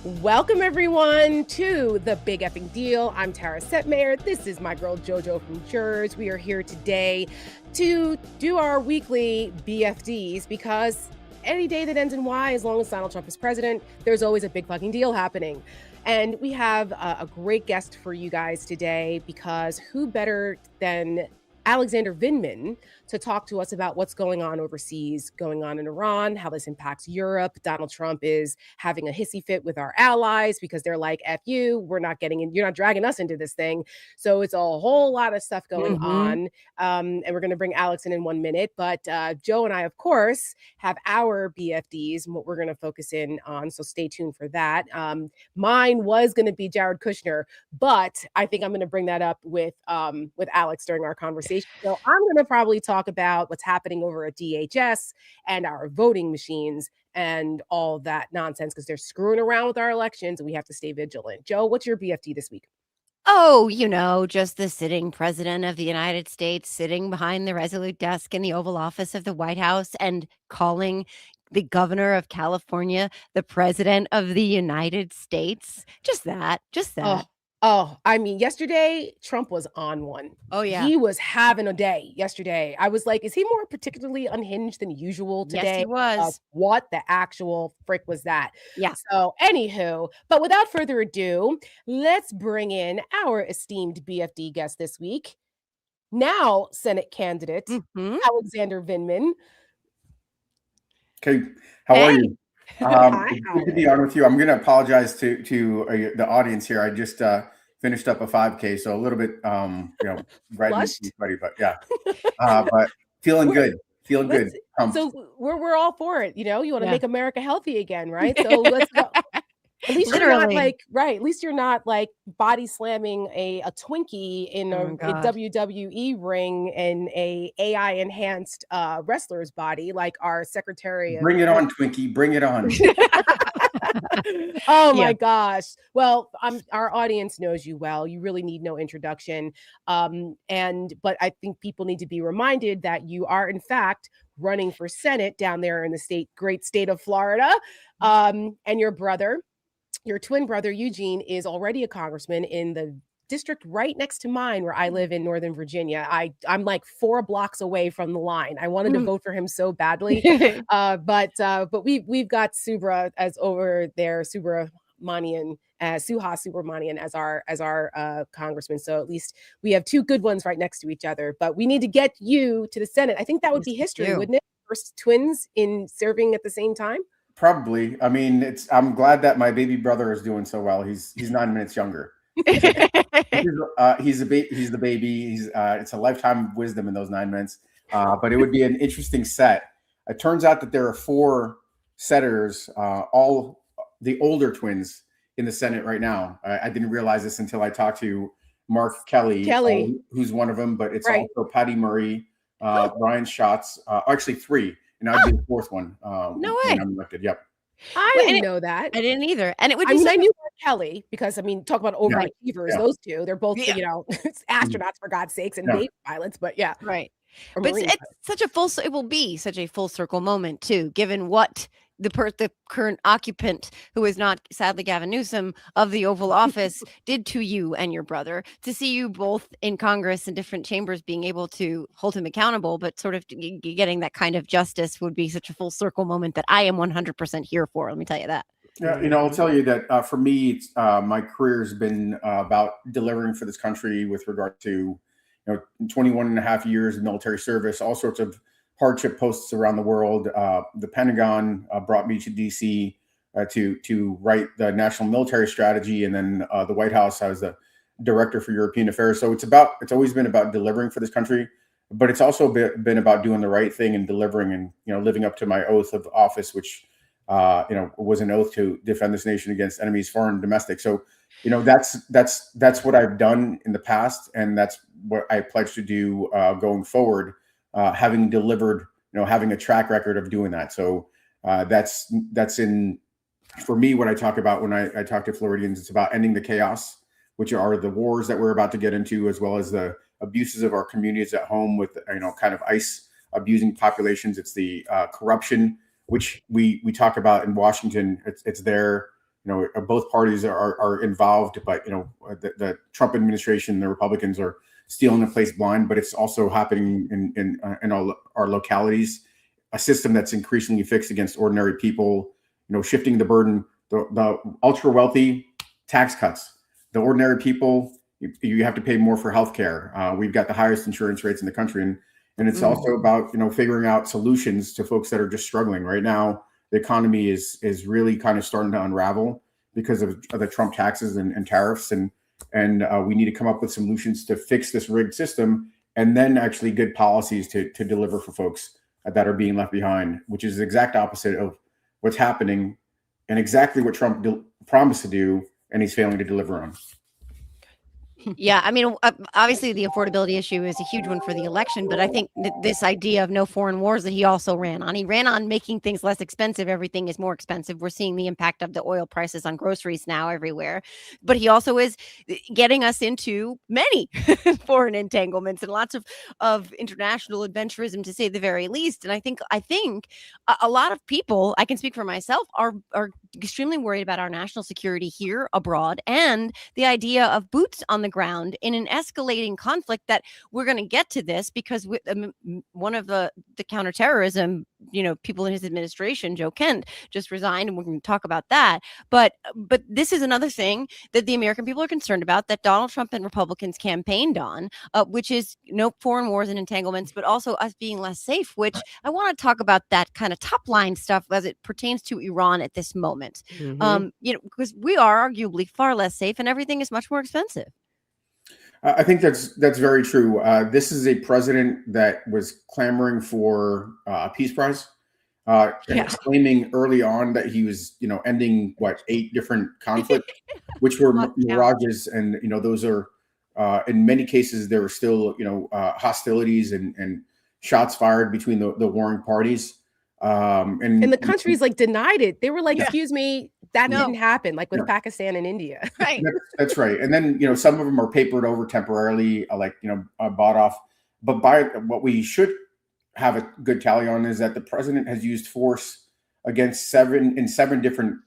Welcome everyone to the Big Effing Deal. I'm Tara SETMAYER. This is my girl JoJo from Jers. We are here today to do our weekly BFDs because any day that ends in Y, as long as Donald Trump is president, there's always a big fucking deal happening. And we have a great guest for you guys today because who better than Alexander VINDMAN to talk to us about what's going on overseas, going on in Iran, how this impacts Europe. Donald Trump is having a hissy fit with our allies because they're like, F you, we're not getting in, you're not dragging us into this thing. So it's a whole lot of stuff going on. And we're going to bring Alex in 1 minute. But Joe and I, of course, have our BFDs and what we're going to focus in on. So stay tuned for that. Mine was going to be Jared Kushner, but I think I'm going to bring that up with Alex during our conversation. So I'm going to probably talk about what's happening over at DHS and our voting machines and all that nonsense because they're screwing around with our elections and we have to stay vigilant. Joe, what's your BFD this week? Oh, just the sitting president of the United States sitting behind the resolute desk in the Oval Office of the White House and calling the governor of California the president of the United States. Just that. I mean, yesterday, Trump was on one. Oh, yeah. He was having a day yesterday. I was like, is he more particularly unhinged than usual today? Yes, he was. What the actual frick was that? Yeah. So, anywho, but without further ado, let's bring in our esteemed BFD guest this week, now Senate candidate, Alexander VINDMAN. Okay, how are you? Hi, It's good to be on with you. I'm going to apologize to the audience here. I just finished up a 5K, so a little bit, right and sweaty, but yeah, but feeling good. Good. So we're all for it. You want to make America healthy again, right? So let's go. At least you're not at least you're not like body slamming a Twinkie in a WWE ring in a AI enhanced wrestler's body, like our secretary. Bring it on, Twinkie. Bring it on. Oh my gosh. Well, our audience knows you well. You really need no introduction. But I think people need to be reminded that you are in fact running for Senate down there in the great state of Florida. And your twin brother, Eugene, is already a congressman in the district right next to mine where I live in Northern Virginia. I'm like 4 blocks away from the line. I wanted to vote for him so badly. But we've got Subra as over there, Suha Subramanian as our congressman. So at least we have 2 good ones right next to each other. But we need to get you to the Senate. I think that would be history, wouldn't it? First twins in serving at the same time. Probably. I mean, I'm glad that my baby brother is doing so well. He's 9 minutes younger. He's the baby. It's a lifetime of wisdom in those 9 minutes. But it would be an interesting set. It turns out that there are 4 senators, all the older twins in the Senate right now. I didn't realize this until I talked to Mark Kelly, who's one of them. But it's also Patty Murray, Brian Schatz, actually 3. And I'd be the 4th one. No way. I'm elected. Yep. I didn't know that. I didn't either. And it would be I knew Mark Kelly because talk about overachievers. Those 2, they're both, astronauts for God's sakes and baby pilots. But yeah. Right. But it will be such a full circle moment too, given what the current occupant, who is not sadly Gavin Newsom, of the Oval Office did to you and your brother, to see you both in Congress in different chambers being able to hold him accountable, but sort of getting that kind of justice would be such a full circle moment that I am 100% here for. Let me tell you that. Yeah, I'll tell you that for me, my career has been about delivering for this country with regard to 21 and a half years of military service, all sorts of hardship posts around the world. The Pentagon brought me to DC to write the national military strategy, and then the White House, I was the director for European affairs. So it's always been about delivering for this country, but it's also been about doing the right thing and delivering and living up to my oath of office, which was an oath to defend this nation against enemies, foreign and domestic. So that's what I've done in the past, and that's what I pledge to do going forward. Having delivered, having a track record of doing that. So that's for me, what I talk about when I talk to Floridians, it's about ending the chaos, which are the wars that we're about to get into, as well as the abuses of our communities at home with, kind of ICE abusing populations. It's the corruption, which we talk about in Washington. It's there. both parties are involved, but the Trump administration, the Republicans are stealing the place blind. But it's also happening in all our localities. A system that's increasingly fixed against ordinary people. Shifting the burden. The ultra wealthy, tax cuts. The ordinary people, you have to pay more for healthcare. We've got the highest insurance rates in the country, and it's also about figuring out solutions to folks that are just struggling right now. The economy is really kind of starting to unravel because of the Trump taxes and tariffs, and we need to come up with solutions to fix this rigged system, and then actually good policies to deliver for folks that are being left behind, which is the exact opposite of what's happening and exactly what Trump promised to do, and he's failing to deliver on. Yeah, I mean, obviously the affordability issue is a huge one for the election, but I think this idea of no foreign wars that he also ran on. He ran on making things less expensive. Everything is more expensive. We're seeing the impact of the oil prices on groceries now everywhere. But he also is getting us into many foreign entanglements and lots of international adventurism, to say the very least. And I think a lot of people, I can speak for myself, are extremely worried about our national security here abroad, and the idea of boots on the ground in an escalating conflict that we're going to get to this because one of the counterterrorism, people in his administration, Joe Kent, just resigned, and we're going to talk about that. But this is another thing that the American people are concerned about, that Donald Trump and Republicans campaigned on, which is no foreign wars and entanglements, but also us being less safe, which I want to talk about that kind of top line stuff as it pertains to Iran at this moment. Because we are arguably far less safe and everything is much more expensive. I think that's very true. This is a president that was clamoring for a peace prize, claiming early on that he was, ending 8 different conflicts, which were mirages, and those are in many cases there were still hostilities and shots fired between the warring parties. And the countries denied it. They were like, excuse me, that didn't happen, like with Pakistan and India. Right. That's right. And then, some of them are papered over temporarily, bought off. But by what we should have a good tally on is that the president has used force against 7 different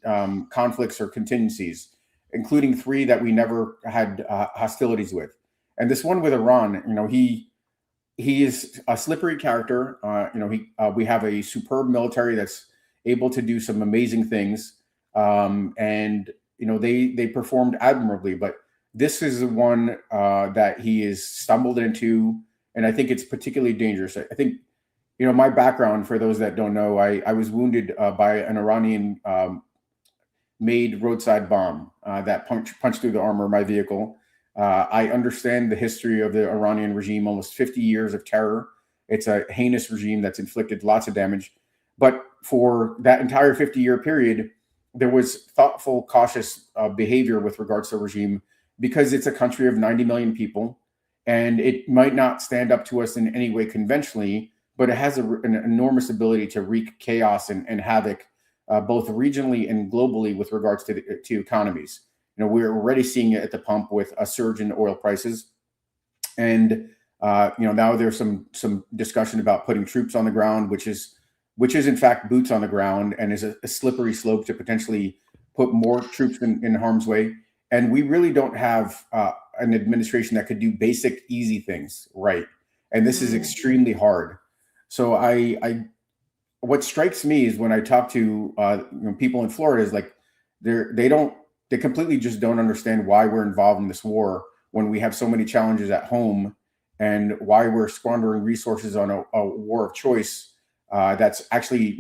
conflicts or contingencies, including 3 that we never had hostilities with. And this one with Iran, he is a slippery character. We have a superb military that's able to do some amazing things. And they performed admirably, but this is the one that he has stumbled into, and I think it's particularly dangerous. I think, my background, for those that don't know, I was wounded by an Iranian made roadside bomb that punched through the armor of my vehicle. I understand the history of the Iranian regime, almost 50 years of terror. It's a heinous regime that's inflicted lots of damage. But for that entire 50-year period, there was thoughtful, cautious behavior with regards to the regime, because it's a country of 90 million people, and it might not stand up to us in any way conventionally, but it has an enormous ability to wreak chaos and havoc, both regionally and globally with regards to economies. We're already seeing it at the pump with a surge in oil prices. And, now there's some discussion about putting troops on the ground, which is in fact boots on the ground, and is a slippery slope to potentially put more troops in harm's way. And we really don't have an administration that could do basic, easy things right. And this is extremely hard. So what strikes me is when I talk to people in Florida is they completely just don't understand why we're involved in this war when we have so many challenges at home, and why we're squandering resources on a war of choice. That's actually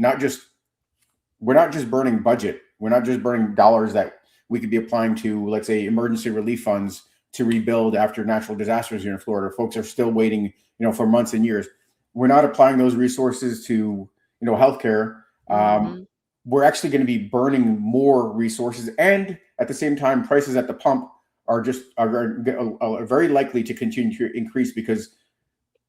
we're not just burning budget. We're not just burning dollars that we could be applying to, let's say, emergency relief funds to rebuild after natural disasters here in Florida. Folks are still waiting, for months and years. We're not applying those resources to, healthcare. We're actually going to be burning more resources, and at the same time, prices at the pump are very likely to continue to increase, because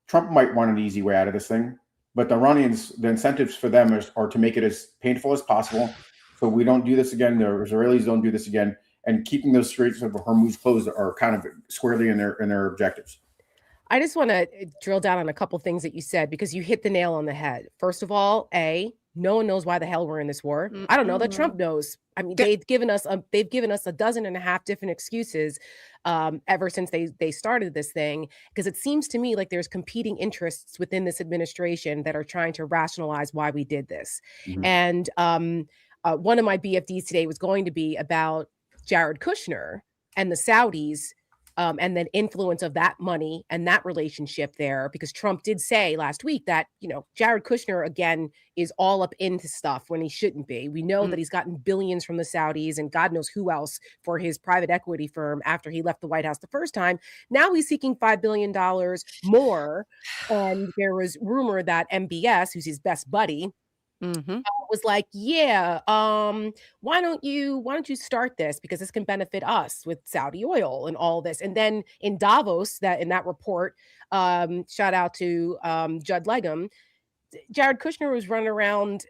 Trump might want an easy way out of this thing. But the Iranians, the incentives for them are to make it as painful as possible, so we don't do this again. The Israelis don't do this again, and keeping those Straits of Hormuz closed are kind of squarely in their objectives. I just want to drill down on a couple things that you said, because you hit the nail on the head. First of all, No one knows why the hell we're in this war. I don't know that Trump knows. I mean, they've given us a dozen and a half different excuses ever since they started this thing, because it seems to me like there's competing interests within this administration that are trying to rationalize why we did this. And one of my BFDs today was going to be about Jared Kushner and the Saudis, and then influence of that money and that relationship there, because Trump did say last week that, Jared Kushner, again, is all up into stuff when he shouldn't be. We know that he's gotten billions from the Saudis and God knows who else for his private equity firm after he left the White House the first time. Now he's seeking $5 billion more. And there was rumor that MBS, who's his best buddy, was like, yeah, why don't you start this, because this can benefit us with Saudi oil and all this. And then in Davos, in that report, shout out to Judd Legum, Jared Kushner was running around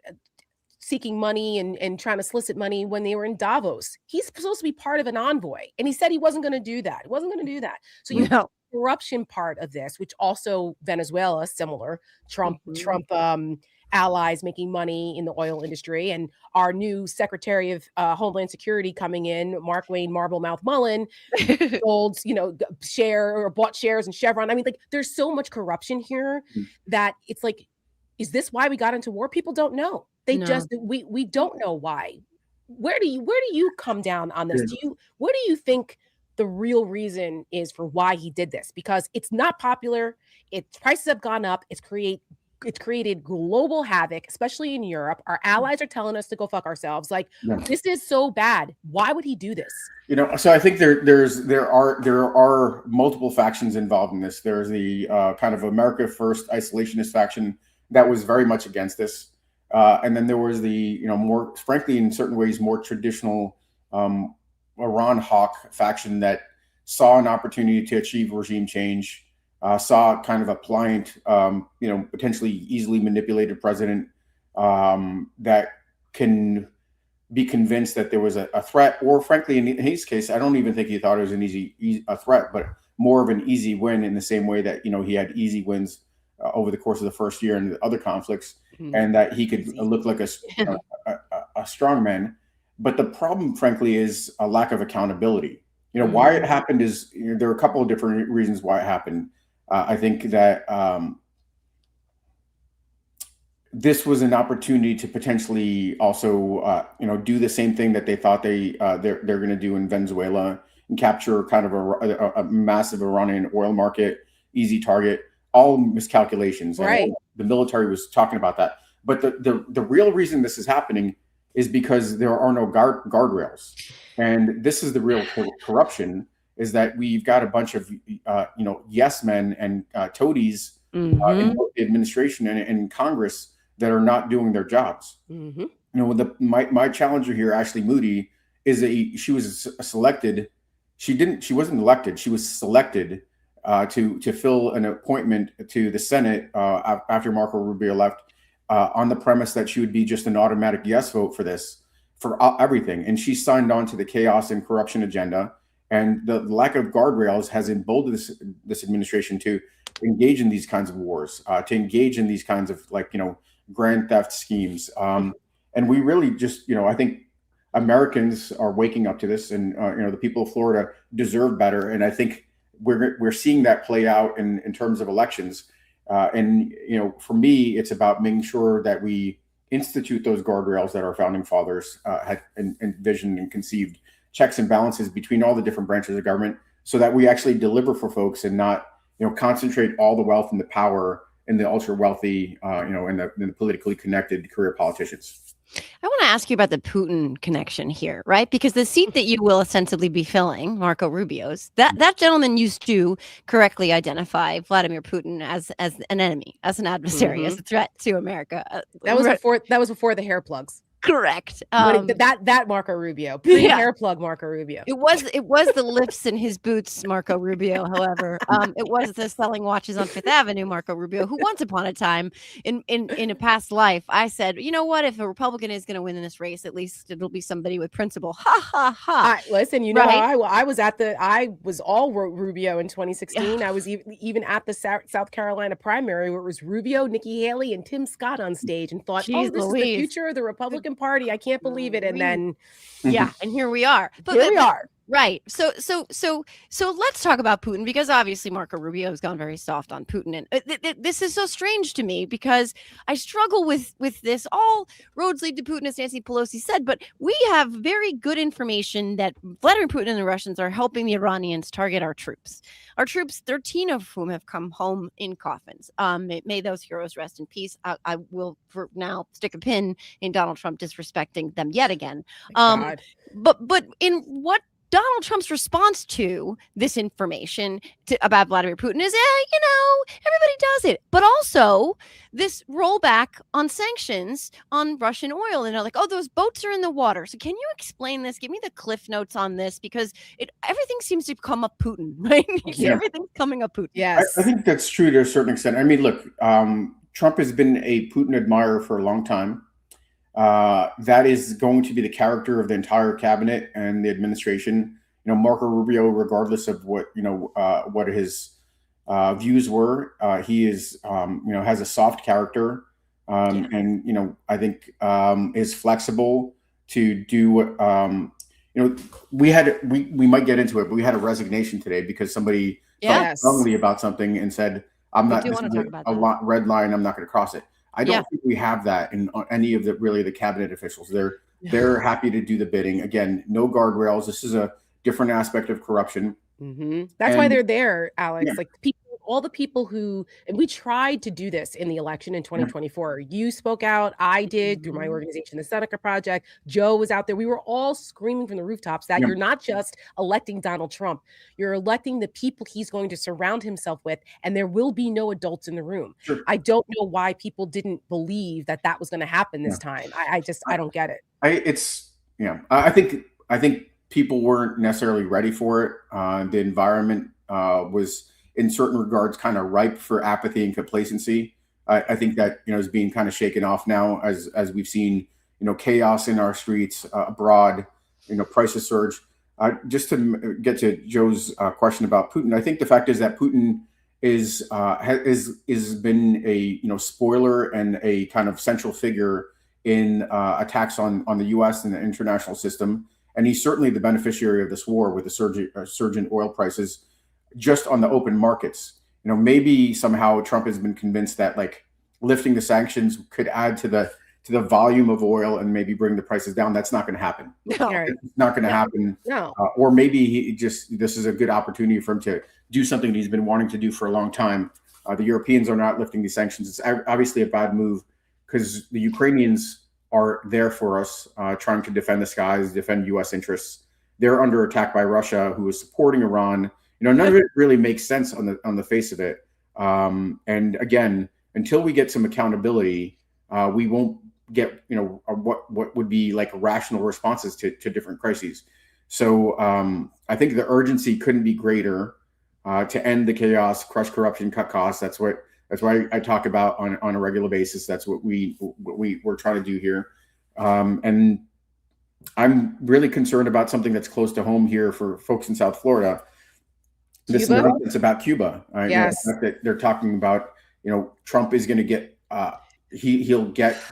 seeking money and trying to solicit money when they were in Davos. He's supposed to be part of an envoy, and he said he wasn't going to do that. So you know, corruption part of this, which also Venezuela, similar, Trump allies making money in the oil industry, and our new Secretary of Homeland Security coming in, Mark Wayne Marblemouth Mullen, sold, bought shares in Chevron. I mean, like, there's so much corruption here that it's like, is this why we got into war? People don't know. We don't know why. Where do you come down on this? What do you think the real reason is for why he did this? Because it's not popular. Its prices have gone up. It's created global havoc, especially in Europe. Our allies are telling us to go fuck ourselves. Like, this is so bad. Why would he do this? So I think there are multiple factions involved in this. There's the kind of America First isolationist faction that was very much against this, and then there was the more, frankly, in certain ways, more traditional Iran hawk faction that saw an opportunity to achieve regime change. Saw kind of a pliant, potentially easily manipulated president that can be convinced that there was a threat, or frankly, in his case, I don't even think he thought it was an easy threat, but more of an easy win, in the same way that he had easy wins over the course of the first year in the other conflicts, and that he could look like a strong man. But the problem, frankly, is a lack of accountability. Why it happened is there are a couple of different reasons why it happened. I think that this was an opportunity to potentially also, do the same thing that they thought they're going to do in Venezuela, and capture kind of a massive Iranian oil market, easy target. All miscalculations. Right. And the military was talking about that. But the real reason this is happening is because there are no guardrails, and this is the real corruption. Is that we've got a bunch of, yes men and toadies in both the administration and Congress that are not doing their jobs. My challenger here, Ashley Moody, she was selected. She wasn't elected. She was selected to fill an appointment to the Senate after Marco Rubio left, on the premise that she would be just an automatic yes vote for this, for everything. And she signed on to the chaos and corruption agenda. And the lack of guardrails has emboldened this administration to engage in these kinds of wars, to engage in these kinds of grand theft schemes. And we really just, I think Americans are waking up to this, and the people of Florida deserve better. And I think we're seeing that play out in terms of elections. And for me, it's about making sure that we institute those guardrails that our founding fathers had envisioned and conceived. Checks and balances between all the different branches of government, so that we actually deliver for folks and not, concentrate all the wealth and the power in the ultra wealthy, and the politically connected career politicians. I want to ask you about the Putin connection here, right? Because the seat that you will ostensibly be filling, Marco Rubio's, that gentleman used to correctly identify Vladimir Putin as an enemy, as an adversary, as a threat to America. That was before the hair plugs. Correct. That Marco Rubio, pre-hair plug Marco Rubio. It was the lifts in his boots, Marco Rubio. However, it was the selling watches on Fifth Avenue, Marco Rubio, who once upon a time in a past life, I said, you know what? If a Republican is going to win in this race, at least it'll be somebody with principle. Ha ha ha. Listen, you know, I was all Rubio in 2016. I was even at the South Carolina primary where it was Rubio, Nikki Haley, and Tim Scott on stage, and thought, Jeez, oh, this is the future of the Republican Party. I can't believe it. And then, and here we are. Here we are. Right. So let's talk about Putin, because obviously Marco Rubio has gone very soft on Putin. And this is so strange to me, because I struggle with this. All roads lead to Putin, as Nancy Pelosi said, but we have very good information that Vladimir Putin and the Russians are helping the Iranians target our troops. Our troops, 13 of whom have come home in coffins. May those heroes rest in peace. I will for now stick a pin in Donald Trump disrespecting them yet again. But in what Donald Trump's response to this information about Vladimir Putin is, everybody does it. But also this rollback on sanctions on Russian oil. And they're like, oh, those boats are in the water. So can you explain this? Give me the cliff notes on this, because everything seems to come up Putin, right? Yeah. Everything's coming up Putin. Yes. I think that's true to a certain extent. I mean, look, Trump has been a Putin admirer for a long time. That is going to be the character of the entire cabinet and the administration. You know, Marco Rubio, regardless of what his views were, he is has a soft character, and I think is flexible to do what we might get into it, but we had a resignation today because somebody felt strongly about something and said, "I'm not. This is a red line. I'm not going to cross it." I don't think we have that in any of the cabinet officials. They're happy to do the bidding. Again, no guardrails. This is a different aspect of corruption. That's why they're there, Alex. Like all the people who, and we tried to do this in the election in 2024. You spoke out. I did through my organization, the Seneca Project. Joe was out there. We were all screaming from the rooftops that you're not just electing Donald Trump, you're electing the people he's going to surround himself with, and there will be no adults in the room. Sure. I don't know why people didn't believe that was going to happen this time. I don't get it. I think people weren't necessarily ready for it. The environment was, in certain regards, kind of ripe for apathy and complacency. I think that is being kind of shaken off now as we've seen chaos in our streets abroad. Prices surge. Just to get to Joe's question about Putin, I think the fact is that Putin is been a spoiler and a kind of central figure in attacks on the U.S. and the international system, and he's certainly the beneficiary of this war with the surge in oil prices. Just on the open markets, maybe somehow Trump has been convinced that lifting the sanctions could add to the volume of oil and maybe bring the prices down. That's not going to happen. No. It's not going to happen. No. Or maybe this is a good opportunity for him to do something that he's been wanting to do for a long time. The Europeans are not lifting these sanctions. It's obviously a bad move because the Ukrainians are there for us, trying to defend the skies, defend U.S. interests. They're under attack by Russia, who is supporting Iran. None of it really makes sense on the face of it. And again, until we get some accountability, we won't get what would be rational responses to different crises. So I think the urgency couldn't be greater to end the chaos, crush corruption, cut costs. That's why I talk about on a regular basis. That's what we're trying to do here. And I'm really concerned about something that's close to home here for folks in South Florida. This is about Cuba. Yes. That they're talking about, Trump is going to get, he'll get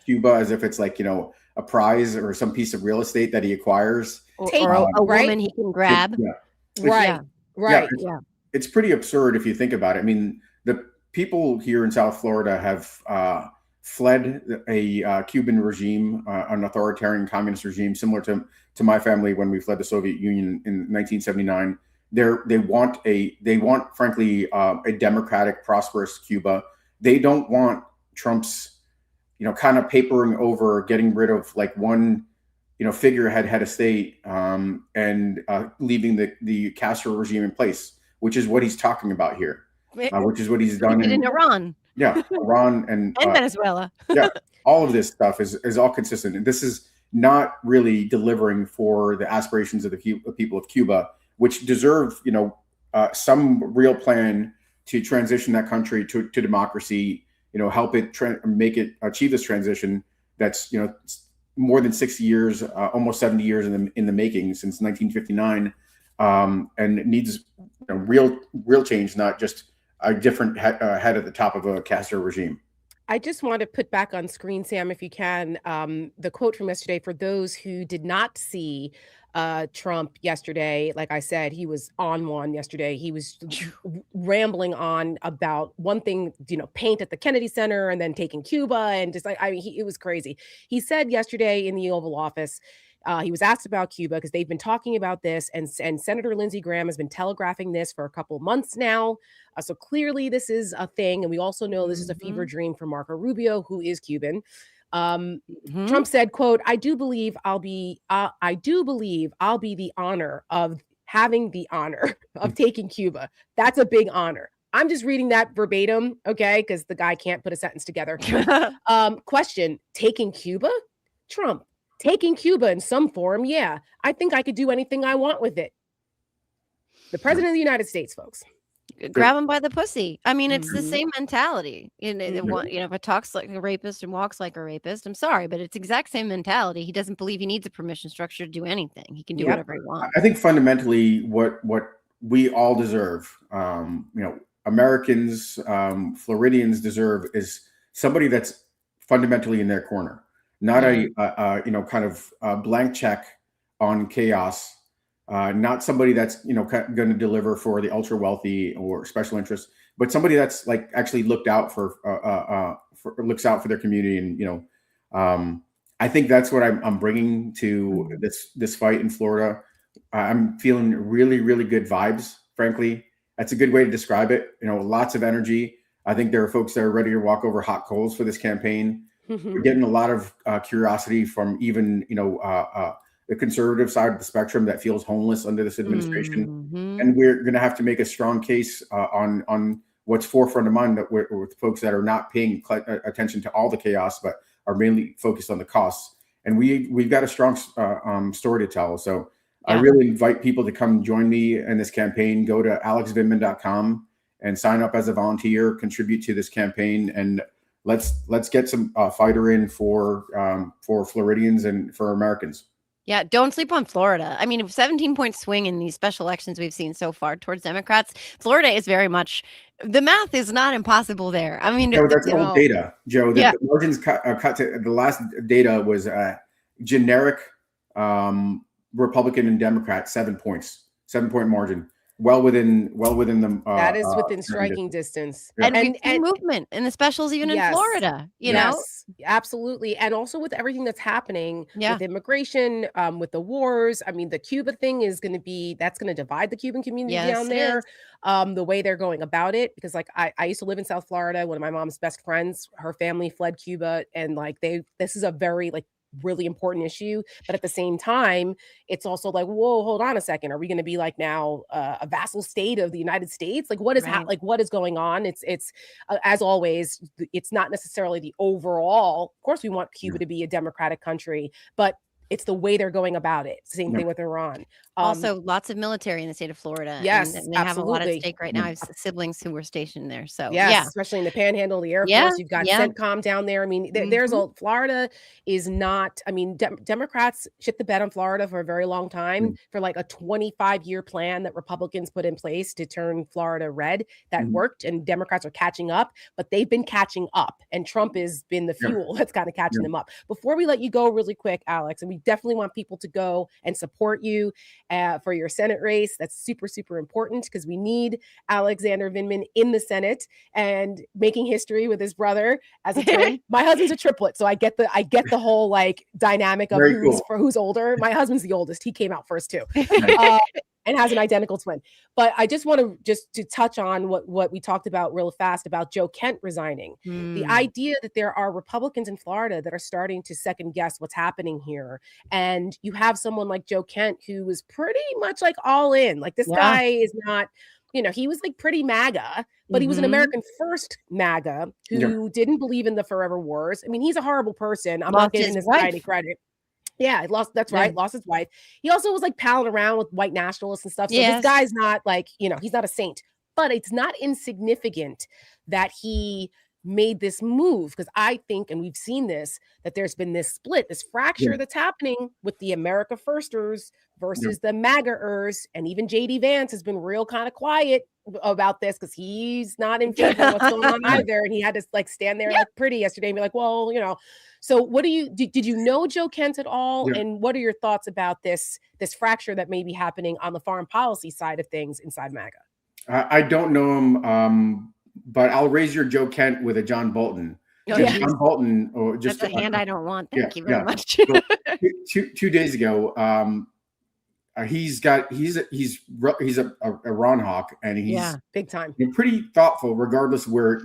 Cuba as if it's a prize or some piece of real estate that he acquires. Or a woman he can grab. Right. It's pretty absurd if you think about it. I mean, the people here in South Florida have fled a Cuban regime, an authoritarian communist regime, similar to my family when we fled the Soviet Union in 1979. They want, frankly, a democratic, prosperous Cuba. They don't want Trump's, kind of papering over, getting rid of one, figurehead head of state, and leaving the Castro regime in place, which is what he's talking about here, which is what he's done in Iran. Yeah, Iran and Venezuela. yeah, all of this stuff is all consistent. And this is not really delivering for the aspirations of the people of Cuba, which deserve, some real plan to transition that country to democracy, help it make it achieve this transition that's, more than 60 years, almost 70 years in the making since 1959, and it needs real change, not just a different head at the top of a Castro regime. I just want to put back on screen, Sam, if you can, the quote from yesterday for those who did not see Trump yesterday. Like I said, he was on one yesterday. He was rambling on about one thing, paint at the Kennedy Center and then taking Cuba and just like, it was crazy. He said yesterday in the Oval Office, he was asked about Cuba because they've been talking about this, and Senator Lindsey Graham has been telegraphing this for a couple months now. So clearly, this is a thing, and we also know this is a fever dream for Marco Rubio, who is Cuban. Trump said, "quote I do believe I'll be the honor of having the honor of taking Cuba. That's a big honor." I'm just reading that verbatim, okay, because the guy can't put a sentence together. Question: taking Cuba, Trump. Taking Cuba in some form, yeah. I think I could do anything I want with it. The president of the United States, folks. Grab him by the pussy. I mean, it's the same mentality. If it talks like a rapist and walks like a rapist, I'm sorry, but it's exact same mentality. He doesn't believe he needs a permission structure to do anything. He can do whatever he wants. I think fundamentally what we all deserve, Americans, Floridians deserve is somebody that's fundamentally in their corner. Not a kind of blank check on chaos, not somebody that's going to deliver for the ultra wealthy or special interests, but somebody that's like actually looks out for their community. And I think that's what I'm bringing to this fight in Florida. I'm feeling really, really good vibes. Frankly, that's a good way to describe it. Lots of energy. I think there are folks that are ready to walk over hot coals for this campaign. We're getting a lot of curiosity from even, the conservative side of the spectrum that feels homeless under this administration. And we're going to have to make a strong case on what's forefront of mind with folks that are not paying attention to all the chaos, but are mainly focused on the costs. And we've got a strong story to tell. So I really invite people to come join me in this campaign. Go to alexvindman.com and sign up as a volunteer, contribute to this campaign, and let's get some fighter in for Floridians and for Americans. Yeah, don't sleep on Florida. I mean, 17-point swing in these special elections we've seen so far towards Democrats. Florida is very much, the math is not impossible there. I mean, that's old data, Joe. The margins cut to the last data was generic Republican and Democrat 7 points, 7-point margin. Well within the that is within striking distance. And movement in the specials, even in Florida, you know? Absolutely. And also with everything that's happening with immigration, with the wars. I mean, the Cuba thing is going to that's going to divide the Cuban community down there. The way they're going about it, because like I used to live in South Florida. One of my mom's best friends, her family fled Cuba, and like this is a very really important issue, but at the same time it's also like, whoa, hold on a second, are we going to be like now a vassal state of the United States? Like what is what is going on? It's as always, it's not necessarily the overall, of course we want Cuba to be a democratic country, but it's the way they're going about it. Same thing with Iran. Also, lots of military in the state of Florida. Yes, and they have a lot at stake right now. I have siblings who were stationed there. So especially in the Panhandle, the Air Force. You've got CENTCOM down there. I mean, there's Florida is not. I mean, Democrats shit the bed on Florida for a very long time for like a 25-year plan that Republicans put in place to turn Florida red. That worked, and Democrats are catching up, but they've been catching up, and Trump has been the fuel that's kind of catching them up. Before we let you go, really quick, Alex, and we definitely want people to go and support you for your Senate race. That's super, super important because we need Alexander Vindman in the Senate and making history with his brher as a twin. My husband's a triplet, so I get the whole like dynamic of who's older. My husband's the oldest. He came out first too. And has an identical twin. But I just want to touch on what we talked about real fast about Joe Kent resigning. The idea that there are Republicans in Florida that are starting to second guess what's happening here. And you have someone like Joe Kent who was pretty much like all in. Like this guy is not, you know, he was like pretty MAGA, but he was an American first MAGA who didn't believe in the forever wars. I mean, he's a horrible person. I'm not giving this guy any credit. Yeah, he lost. That's right. Lost his wife. He also was like palling around with white nationalists and stuff. So this guy's not like, you know, he's not a saint, but it's not insignificant that he made this move, because I think, and we've seen this, that there's been this split, this fracture that's happening with the America Firsters versus the MAGA-ers, and even JD Vance has been real kind of quiet about this because he's not in favor of what's going on either, and he had to like stand there like pretty yesterday and be like, well, you know. So what do you did you know Joe Kent at all, and what are your thoughts about this fracture that may be happening on the foreign policy side of things inside MAGA? I don't know him, but I'll raise your Joe Kent with a John Bolton. John Bolton, or just that's a hand I don't want. Thank you very much. So, 2 days ago, he's a Ron Hawk, and he's big time, pretty thoughtful, regardless where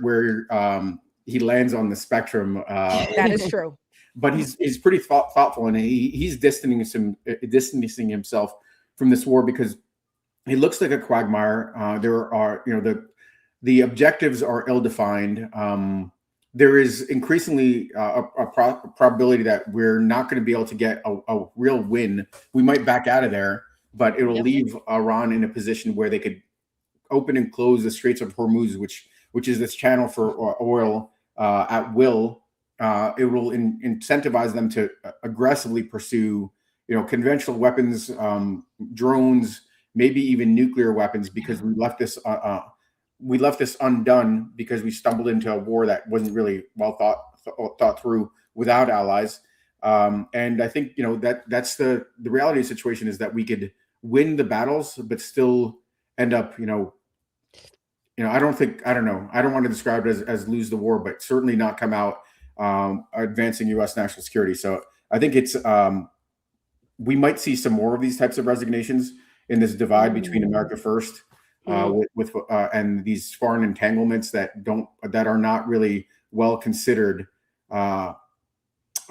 he lands on the spectrum. That is true. But he's pretty thoughtful, and he's distancing himself from this war because he looks like a quagmire. There are, you know, the objectives are ill-defined. There is increasingly a probability that we're not going to be able to get a real win. We might back out of there, but it will leave Iran in a position where they could open and close the Straits of Hormuz, which is this channel for oil at will. It will incentivize them to aggressively pursue, you know, conventional weapons, drones, maybe even nuclear weapons, because we left this undone because we stumbled into a war that wasn't really well thought through without allies. And I think, you know, that's the reality of the situation, is that we could win the battles, but still end up, you know, I don't want to describe it as lose the war, but certainly not come out advancing U.S. national security. So I think it's we might see some more of these types of resignations in this divide between America First and these foreign entanglements that are not really well considered. I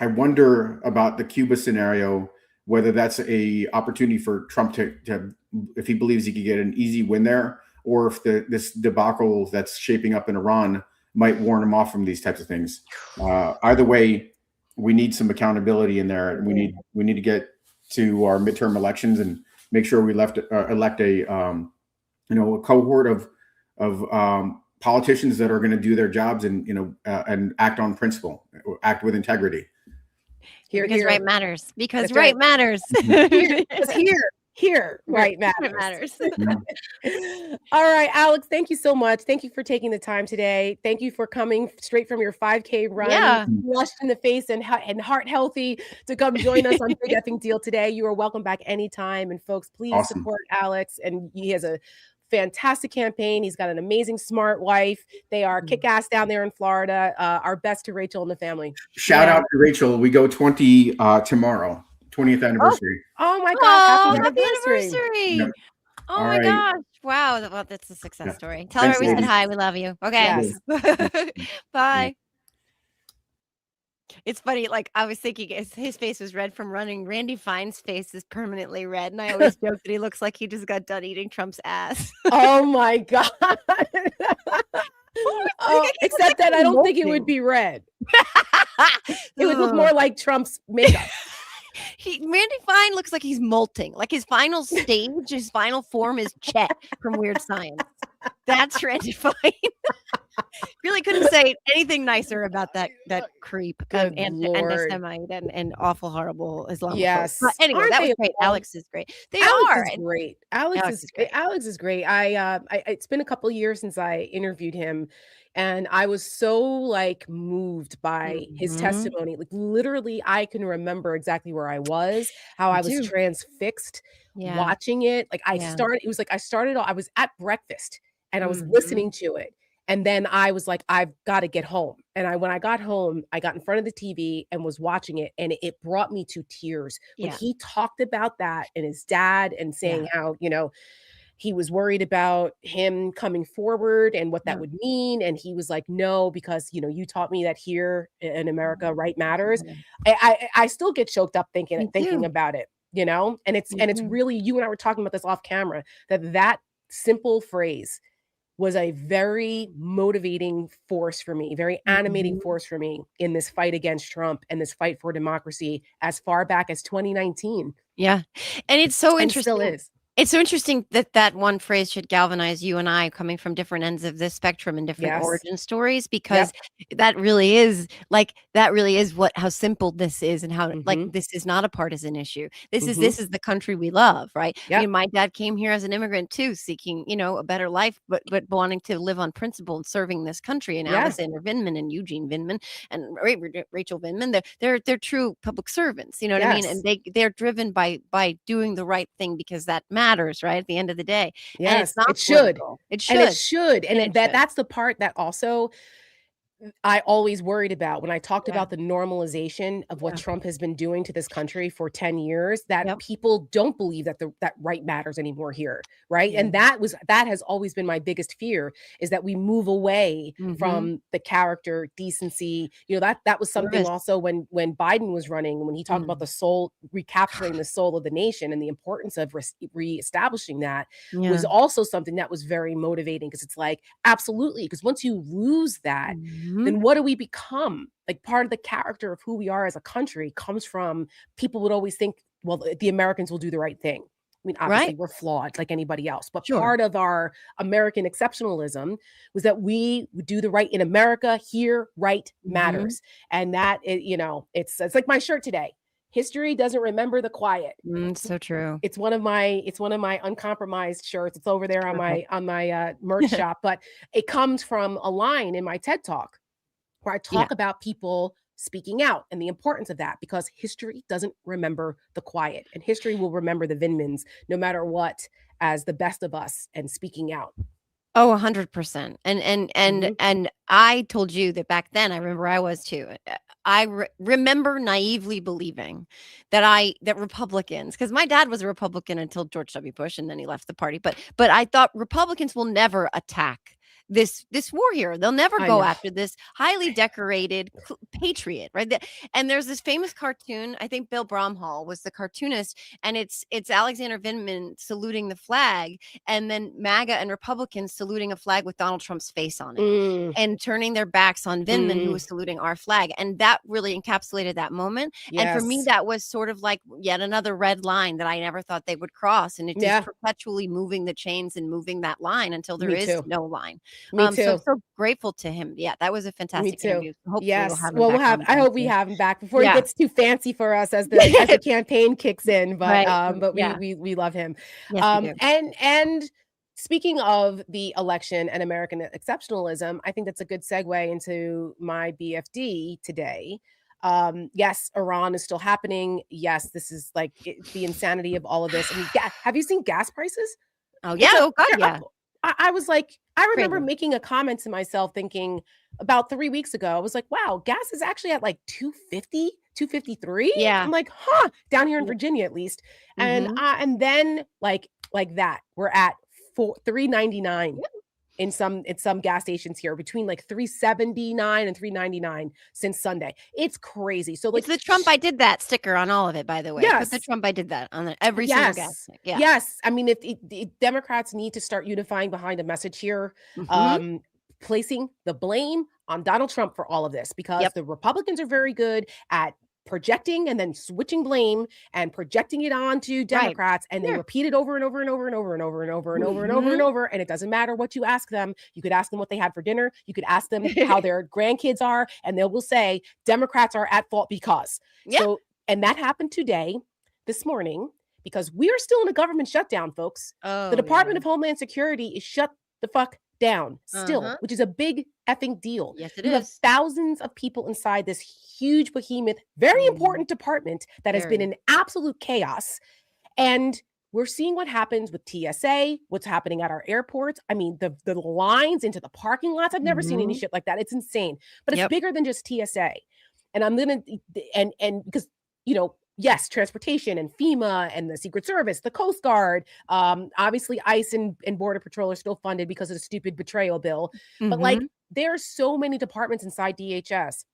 wonder about the Cuba scenario, whether that's a opportunity for Trump to if he believes he could get an easy win there, or if this debacle that's shaping up in Iran might warn him off from these types of things. Either way, we need some accountability in there. We need to get to our midterm elections and make sure we elect a a cohort of politicians that are going to do their jobs and act on principle, act with integrity. Because right matters. Because right matters. Here, right matters. All right, Alex, thank you so much. Thank you for taking the time today. Thank you for coming straight from your 5K run, flushed in the face and heart healthy, to come join us on Big Effing Deal today. You are welcome back anytime. And folks, please support Alex. And he has a fantastic campaign. He's got an amazing, smart wife. They are kick-ass down there in Florida. Our best to Rachel and the family. Shout out to Rachel. We go 20 tomorrow. 20th anniversary. Oh my God. Happy anniversary. Yep. Oh my gosh. Wow. Well, that's a success story. Tell her we said hi. We love you. Okay. Yes. Bye. It's funny. Like, I was thinking his face was red from running. Randy Fine's face is permanently red. And I always joke that he looks like he just got done eating Trump's ass. Oh my God. Except that I don't think it would be red. It would look more like Trump's makeup. Randy Fine looks like he's molting. Like his final stage, his final form is Chet from Weird Science. That's Randy Fine. Really couldn't say anything nicer about that creep and anti-Semite and awful, horrible Islamophobe. Yes. But anyway, that was great. Alex is great. Alex is great. Alex is great. It's been a couple of years since I interviewed him, and I was so like moved by his testimony. Like literally, I can remember exactly where I was, how I was transfixed watching it. Like I was at breakfast and I was listening to it. And then I was like, I've got to get home. And when I got home, I got in front of the TV and was watching it. And it brought me to tears when he talked about that and his dad, and saying how, he was worried about him coming forward and what that would mean. And he was like, no, because, you taught me that here in America, right matters. I still get choked up thinking about it, and it's really, you and I were talking about this off camera, that simple phrase was a very motivating force for me, very animating Mhm. force for me in this fight against Trump and this fight for democracy as far back as 2019, Yeah. And it's so and still interesting. is. It's so interesting that that one phrase should galvanize you and I coming from different ends of this spectrum and different Yes. origin stories, because Yep. that really is what how simple this is, and how like Mhm. this is not a partisan issue. Mhm. This is the country we love, right? Yep. My dad came here as an immigrant too, seeking, a better life, but wanting to live on principle and serving this country. And Yeah. Alexander Vindman and Eugene Vindman and Rachel Vindman, they're true public servants, you know what I mean? Yes. And they're driven by doing the right thing, because that matters, right? At the end of the day. And it's Yes. not It should. political. It And it should. should. And And it should. that's the part that also I always worried about when I talked Yeah. about the normalization of what Yeah. Trump has been doing to this country for 10 years, that Yep. people don't believe that that right matters anymore here, right? Yeah. And that has always been my biggest fear, is that we move away Mhm. from the character, decency. That was something Service. also when Biden was running, when he talked about Mm. the soul, recapturing the soul of the nation and the importance of reestablishing that, was Yeah. also something that was very motivating, because it's like, absolutely, because once you lose that, Mhm. then what do we become? Like, part of the character of who we are as a country comes from, people would always think, well, the Americans will do the right thing. I mean, obviously, Right. we're flawed like anybody else, but Sure. part of our American exceptionalism was that we would do the right in America. Here, right Mhm. matters. And that, it's like my shirt today. History doesn't remember the quiet. So true. It's one of my uncompromised shirts. It's over there on Terrific. my merch shop, but it comes from a line in my TED Talk where I Yeah. talk about people speaking out and the importance of that, because history doesn't remember the quiet, and history will remember the Vindmans no matter what, as the best of us and speaking out. Oh, 100%. Mhm. And I told you that back then, I remember I was too. Remember naively believing that Republicans, because my dad was a Republican until George W. Bush, and then he left the party. But I thought Republicans will never attack this war hero. They'll never I go know. after this highly decorated patriot, right? And there's this famous cartoon. I think Bill Bromhall was the cartoonist, and it's Alexander Vindman saluting the flag, and then MAGA and Republicans saluting a flag with Donald Trump's face on it, Mm, and turning their backs on Vindman, who was mm, saluting our flag. And that really encapsulated that moment. And for me, yes. that was sort of like yet another red line that I never thought they would cross. And it just Yeah, perpetually moving the chains and moving that line until there me is too. no line. Me So I'm too. so grateful to him. Yeah, that was a Me fantastic too. interview. Hopefully we'll Yes. have him Well, back on I again hope we soon. have him back before he Yeah. gets too fancy for us as the campaign kicks in. But Right. but Yeah. we love him. Yes, we do. And speaking of the election and American exceptionalism, I think that's a good segue into my BFD today. Yes, Iran is still happening. Yes, this is like the insanity of all of this. I mean, have you seen gas prices? Oh, yeah. It's a Oh, God, they're up. yeah. I was like, I remember Crazy. making a comment to myself thinking about 3 weeks ago, I was like, "Wow, gas is actually at like 250, 253." Yeah. I'm like, "Huh," down here in Yep. Virginia at least. Mhm. And then like that, we're at 3.99 Yep. in some gas stations here, between like 3.79 and 3.99 since Sunday. It's crazy. So It's like, the Trump I did that sticker on all of it, by the way. Put the yes. Trump I did that on every single gas Yes. tank. Yeah. Yes. I mean, if Democrats need to start unifying behind a message here, Mhm. um, placing the blame on Donald Trump for all of this, because Yep. the Republicans are very good at projecting and then switching blame and projecting it onto Right. Democrats, and they Sure. repeat it over and over and over and over and over and over and over and over Mhm. and over, and it doesn't matter what you ask them. You could ask them what they had for dinner, you could ask them how their grandkids are, and they will say Democrats are at fault because. Yeah. So, and that happened today, this morning, because we are still in a government shutdown, folks. The Oh, Department yeah. of Homeland Security is shut the fuck down still, Uh-huh. which is a big effing deal. Yes, it You have is. thousands of people inside this huge behemoth, very Mhm. important department that has been Very. in absolute chaos. And we're seeing what happens with TSA, what's happening at our airports. I mean, the lines into the parking lots. I've never seen any Mhm. shit like that. It's insane. But it's Yep. bigger than just TSA. And I'm gonna and because yes, transportation and FEMA and the Secret Service, the Coast Guard, obviously ICE and Border Patrol are still funded because of the stupid betrayal bill. But like, Mhm. there's so many departments inside DHS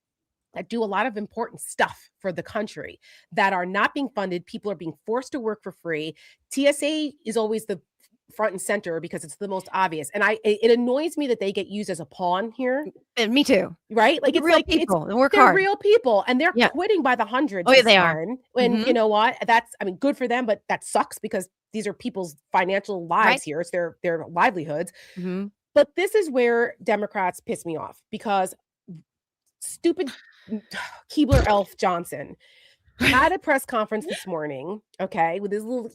that do a lot of important stuff for the country that are not being funded. People are being forced to work for free. TSA is always the front and center because it's the most obvious. And it annoys me that they get used as a pawn here. And me too. Right? Like, They're it's real like people. They work they're hard. real people, and they're Yeah. quitting by the hundreds. Oh, yeah, they are. And Mhm. you know what? That's, I mean, good for them, but that sucks because these are people's financial lives Right. here. It's their livelihoods. Mhm. But this is where Democrats piss me off because stupid Keebler Elf Johnson had a press conference this morning, okay, with his little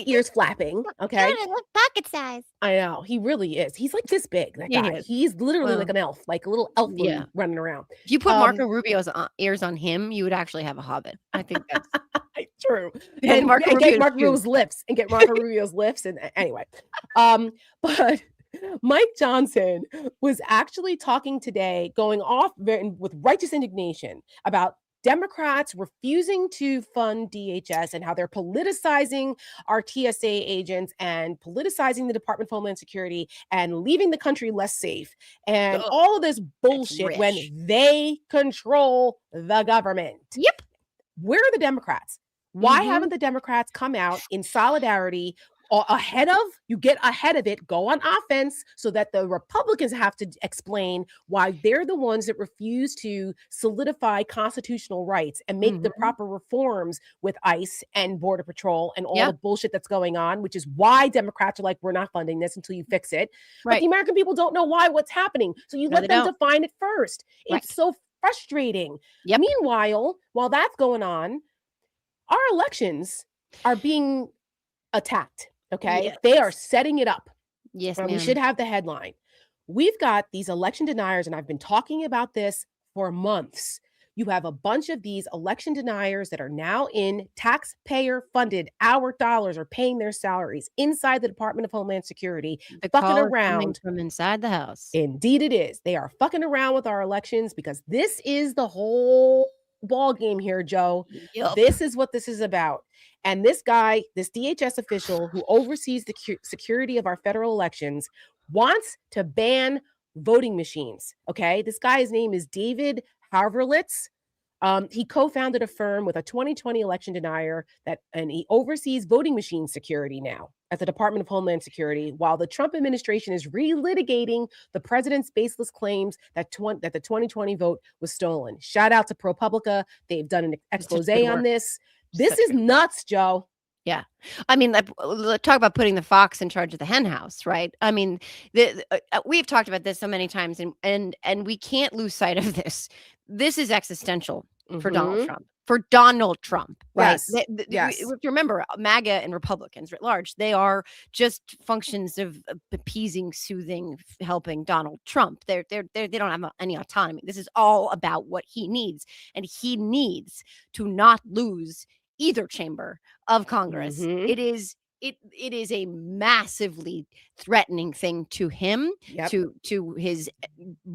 ears flapping, okay? Pocket size. I know, he really is. He's like this big, that Yeah, guy. he is. He's literally Well, like an elf, like a little elf yeah. running around. If you put Marco Rubio's ears on him, you would actually have a hobbit. I think that's true. And And Marco get Rubio's Marco shoes. Rubio's lips and get Marco Rubio's lips. And anyway, but Mike Johnson was actually talking today, going off with righteous indignation about Democrats refusing to fund DHS and how they're politicizing our TSA agents and politicizing the Department of Homeland Security and leaving the country less safe and Ugh, all of this bullshit when rich. they control the government. Yep. Where are the Democrats? Why Mhm. haven't the Democrats come out in solidarity you get ahead of it, go on offense so that the Republicans have to explain why they're the ones that refuse to solidify constitutional rights and make the Mhm. proper reforms with ICE and Border Patrol and all Yeah. the bullshit that's going on, which is why Democrats are like, we're not funding this until you fix it. But Right. the American people don't know what's happening. So you No, let they them don't. define it first. Right. It's so frustrating. Yep. Meanwhile, while that's going on, our elections are being attacked. Okay. Yes. They are setting it up. Yes, And we ma'am. should have the headline. We've got these election deniers, and I've been talking about this for months. You have a bunch of these election deniers that are now in taxpayer funded, our dollars are paying their salaries inside the Department of Homeland Security, The fucking call is coming around. from inside the house. Indeed it is. They are fucking around with our elections because this is the whole ball game here, Joe. Yup. This is what this is about. And this guy, this DHS official who oversees the security of our federal elections, wants to ban voting machines. Okay. This guy's name is David Harverlitz. He co-founded a firm with a 2020 election denier and he oversees voting machine security now at the Department of Homeland Security, while the Trump administration is relitigating the president's baseless claims that the 2020 vote was stolen. Shout out to ProPublica. They've done an expose on this. This is nuts, Joe. Yeah. I mean, talk about putting the fox in charge of the hen house, right? I mean, we've talked about this so many times and we can't lose sight of this. This is existential for Donald Trump. For Donald Trump, right? Yes. Yes. If you remember, MAGA and Republicans writ large, they are just functions of appeasing, soothing, helping Donald Trump. They don't have any autonomy. This is all about what he needs, and he needs to not lose either chamber of Congress. It is a massively threatening thing to him, to his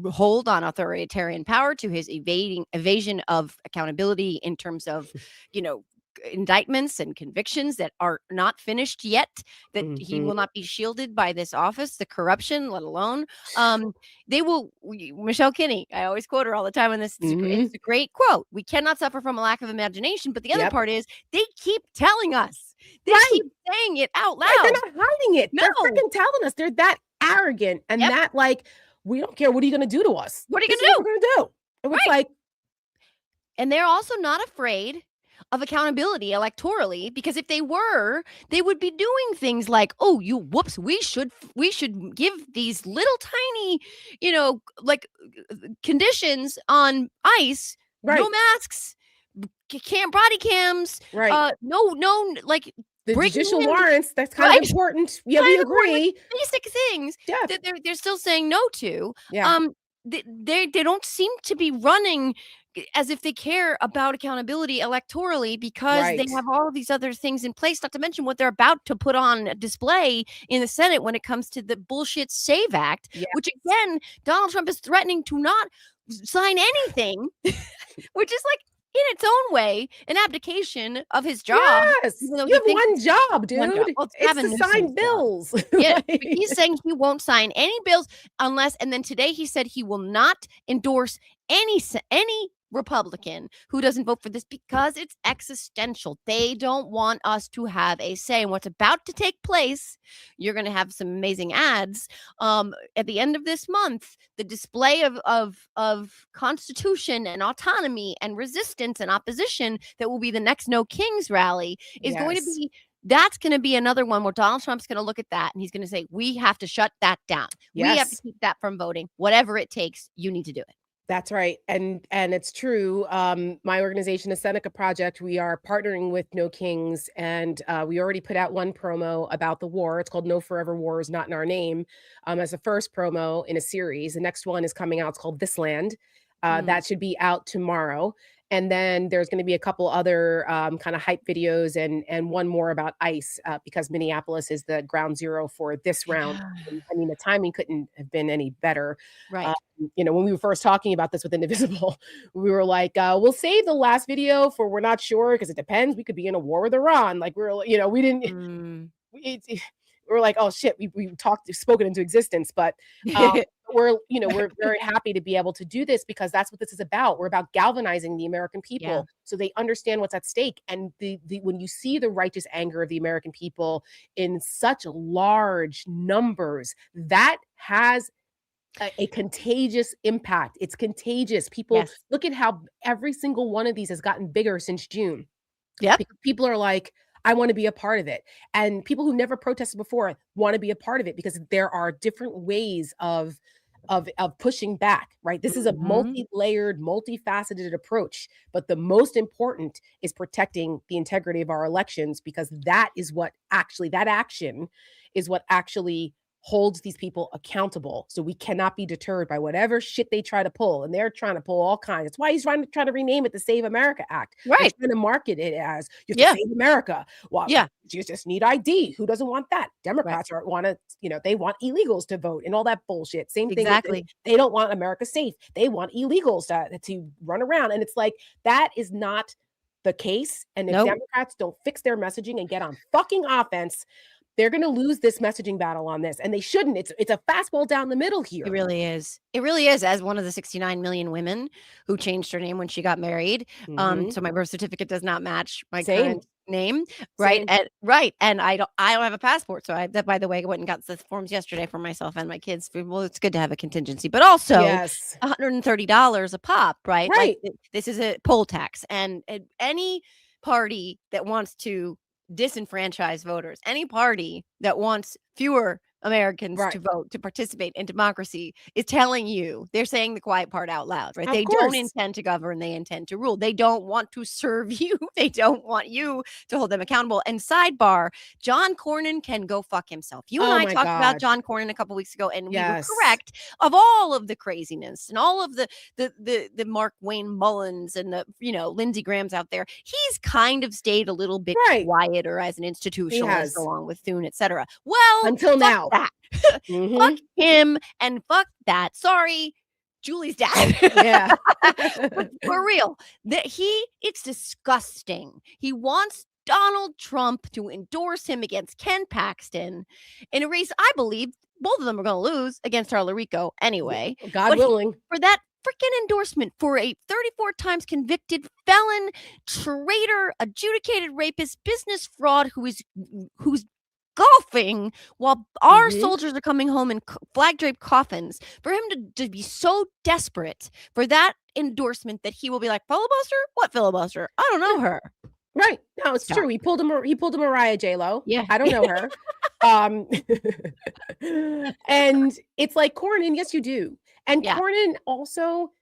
hold on authoritarian power, to his evasion of accountability in terms of, indictments and convictions that are not finished yet, that he will not be shielded by this office, the corruption, let alone Michelle Kinney, I always quote her all the time on this. It's a great quote. We cannot suffer from a lack of imagination. But the other part is they keep telling us. They keep saying it out loud. Right, they're not hiding it. No. They're freaking telling us. They're that arrogant and that like, we don't care. What are you going to do to us? What are you going to do? We're going to do. And it's like, and they're also not afraid of accountability electorally, because if they were, they would be doing things like, we should give these little tiny, conditions on ICE, no masks, body cams, no, like the judicial warrants. That's kind of important. Yeah, we agree. Basic things that they're still saying no to. Yeah. They don't seem to be running as if they care about accountability electorally, because they have all of these other things in place, not to mention what they're about to put on display in the Senate when it comes to the bullshit SAVE Act, which again, Donald Trump is threatening to not sign anything, which is like, in its own way, an abdication of his job. Yes, you have one job, dude. Well, it's to sign bills. Yeah, but he's saying he won't sign any bills unless, and then today he said he will not endorse any Republican who doesn't vote for this because it's existential. They don't want us to have a say in what's about to take place. You're going to have some amazing ads at the end of this month. The display of constitution and autonomy and resistance and opposition that will be the next No Kings rally is going to be. That's going to be another one where Donald Trump's going to look at that and he's going to say, we have to shut that down. We have to keep that from voting. Whatever it takes, you need to do it. That's right. And it's true. My organization, the Seneca Project, we are partnering with No Kings, and we already put out one promo about the war. It's called No Forever Wars Not in Our Name, as a first promo in a series. The next one is coming out. It's called This Land. That should be out tomorrow. And then there's going to be a couple other kind of hype videos and one more about ICE because Minneapolis is the ground zero for this round. I mean, the timing couldn't have been any better. Right. You know, when we were first talking about this with Indivisible, we were like, we'll save the last video for we're not sure because it depends. We could be in a war with Iran. Like we're, you know, we didn't. We're like, oh shit, we spoken into existence, but we're very happy to be able to do this because that's what this is about. We're about galvanizing the American people so they understand what's at stake. And the when you see the righteous anger of the American people in such large numbers, that has a contagious impact. It's contagious. People look at how every single one of these has gotten bigger since June. Yeah, people are like, I want to be a part of it. And people who never protested before want to be a part of it because there are different ways of pushing back, right? This is a multi-layered, multifaceted approach. But the most important is protecting the integrity of our elections because that action is what actually holds these people accountable. So we cannot be deterred by whatever shit they try to pull. And they're trying to pull all kinds. That's why he's trying to rename it the Save America Act. Right. They're trying to market it as you have to save America. Well, you just need ID. Who doesn't want that? Democrats want to, they want illegals to vote and all that bullshit. Same thing. Exactly. They don't want America safe. They want illegals to run around. And it's like, that is not the case. And if Democrats don't fix their messaging and get on fucking offense, they're going to lose this messaging battle on this, and they shouldn't. It's a fastball down the middle here. It really is. It really is. As one of the 69 million women who changed her name when she got married, so my birth certificate does not match my current name, right? And I don't have a passport, so that, by the way, I went and got the forms yesterday for myself and my kids. Well, it's good to have a contingency, but also $130 a pop, right? Right. Like, this is a poll tax, and any party that wants to disenfranchise voters, any party that wants fewer Americans to vote, to participate in democracy, is telling you, they're saying the quiet part out loud, right? They don't intend to govern, they intend to rule. They don't want to serve you. They don't want you to hold them accountable. And sidebar, John Cornyn can go fuck himself. You and I talked about John Cornyn a couple weeks ago, and we were correct. Of all of the craziness and all of the Mark Wayne Mullins and the Lindsey Graham's out there, he's kind of stayed a little bit quieter as an institutionalist, along with Thune, etc. Well, until now. That. Fuck him and fuck that. Sorry, Julie's dad. Yeah. But for real, it's disgusting. He wants Donald Trump to endorse him against Ken Paxton in a race I believe both of them are going to lose against Tallarico anyway. God willing. For that freaking endorsement for a 34 times convicted felon, traitor, adjudicated rapist, business fraud who's golfing while our soldiers are coming home in flag draped coffins, for him to be so desperate for that endorsement that he will be like, filibuster? What filibuster? I don't know her. Right. No, it's true. He pulled a Mariah J-Lo. Yeah. I don't know her. And it's like Cornyn, yes, you do. And Cornyn also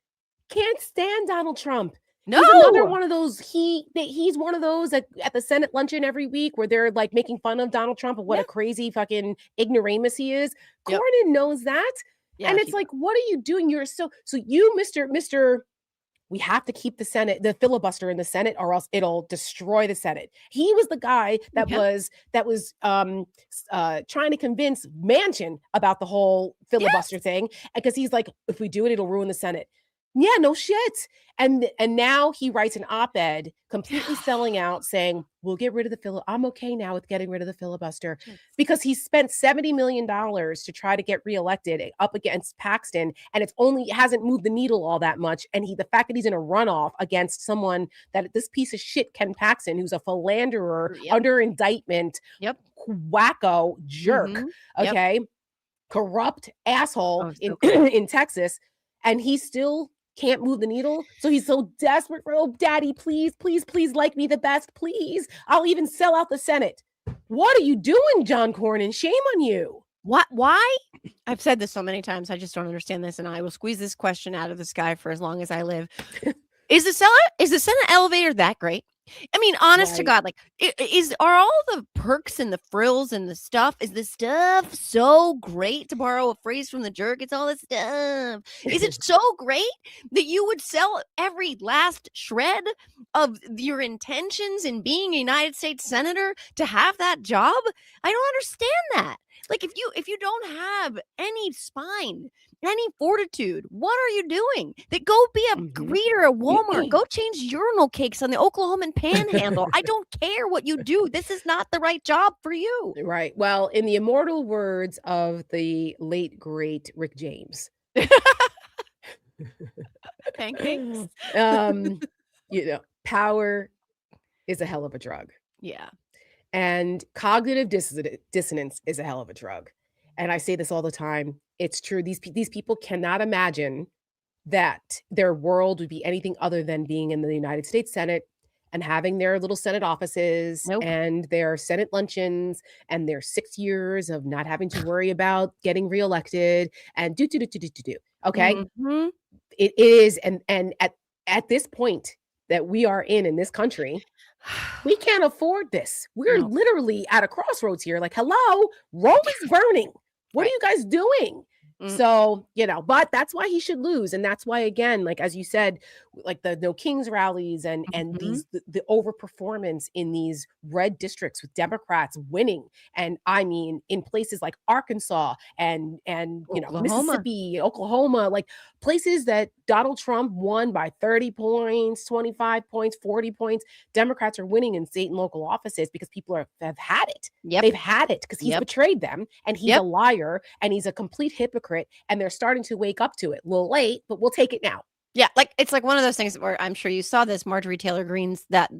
can't stand Donald Trump. No, he's another one of those. He's one of those at the Senate luncheon every week where they're like making fun of Donald Trump and what a crazy fucking ignoramus he is. Cornyn knows that, and it's like, what are you doing? You're so you, Mister. We have to keep the filibuster in the Senate, or else it'll destroy the Senate. He was the guy that was trying to convince Manchin about the whole filibuster thing, because he's like, if we do it, it'll ruin the Senate. Yeah, no shit. And now he writes an op-ed completely selling out saying, we'll get rid of the I'm okay now with getting rid of the filibuster because he spent $70 million to try to get reelected up against Paxton. And it hasn't moved the needle all that much. And the fact that he's in a runoff against someone that this piece of shit, Ken Paxton, who's a philanderer under indictment, wacko jerk, okay, corrupt asshole in Texas. And he still can't move the needle. So he's so desperate for, oh, daddy, please, please, please like me the best, please. I'll even sell out the Senate. What are you doing, John Cornyn? Shame on you. What? Why? I've said this so many times. I just don't understand this. And I will squeeze this question out of the sky for as long as I live. Is the Senate elevator that great? I mean, honest to God, like, are all the perks and the frills and the stuff, is the stuff so great, to borrow a phrase from the jerk? It's all this stuff. Is it so great that you would sell every last shred of your intentions in being a United States Senator to have that job? I don't understand that. Like, if you don't have any spine, any fortitude, what are you doing? That go be a greeter at Walmart. Go change urinal cakes on the Oklahoman Panhandle. I don't care what you do. This is not the right job for you. Right. Well, in the immortal words of the late great Rick James, pancakes. Power is a hell of a drug. Yeah. And cognitive dissonance is a hell of a drug. And I say this all the time. It's true. These people cannot imagine that their world would be anything other than being in the United States Senate and having their little Senate offices and their Senate luncheons and their 6 years of not having to worry about getting reelected and do. Okay. It is. And at this point that we are in this country, we can't afford this. We're literally at a crossroads here. Like, hello, Rome is burning. What are you guys doing? So, but that's why he should lose. And that's why, again, like, as you said, like the No Kings rallies and the overperformance in these red districts with Democrats winning. And I mean, in places like Arkansas and Mississippi, Oklahoma, like places that Donald Trump won by 30 points, 25 points, 40 points. Democrats are winning in state and local offices because people have had it. They've had it because he's betrayed them and he's a liar and he's a complete hypocrite. And they're starting to wake up to it. A little late, but we'll take it now. Yeah, like it's like one of those things where I'm sure you saw this. Marjorie Taylor Greene's that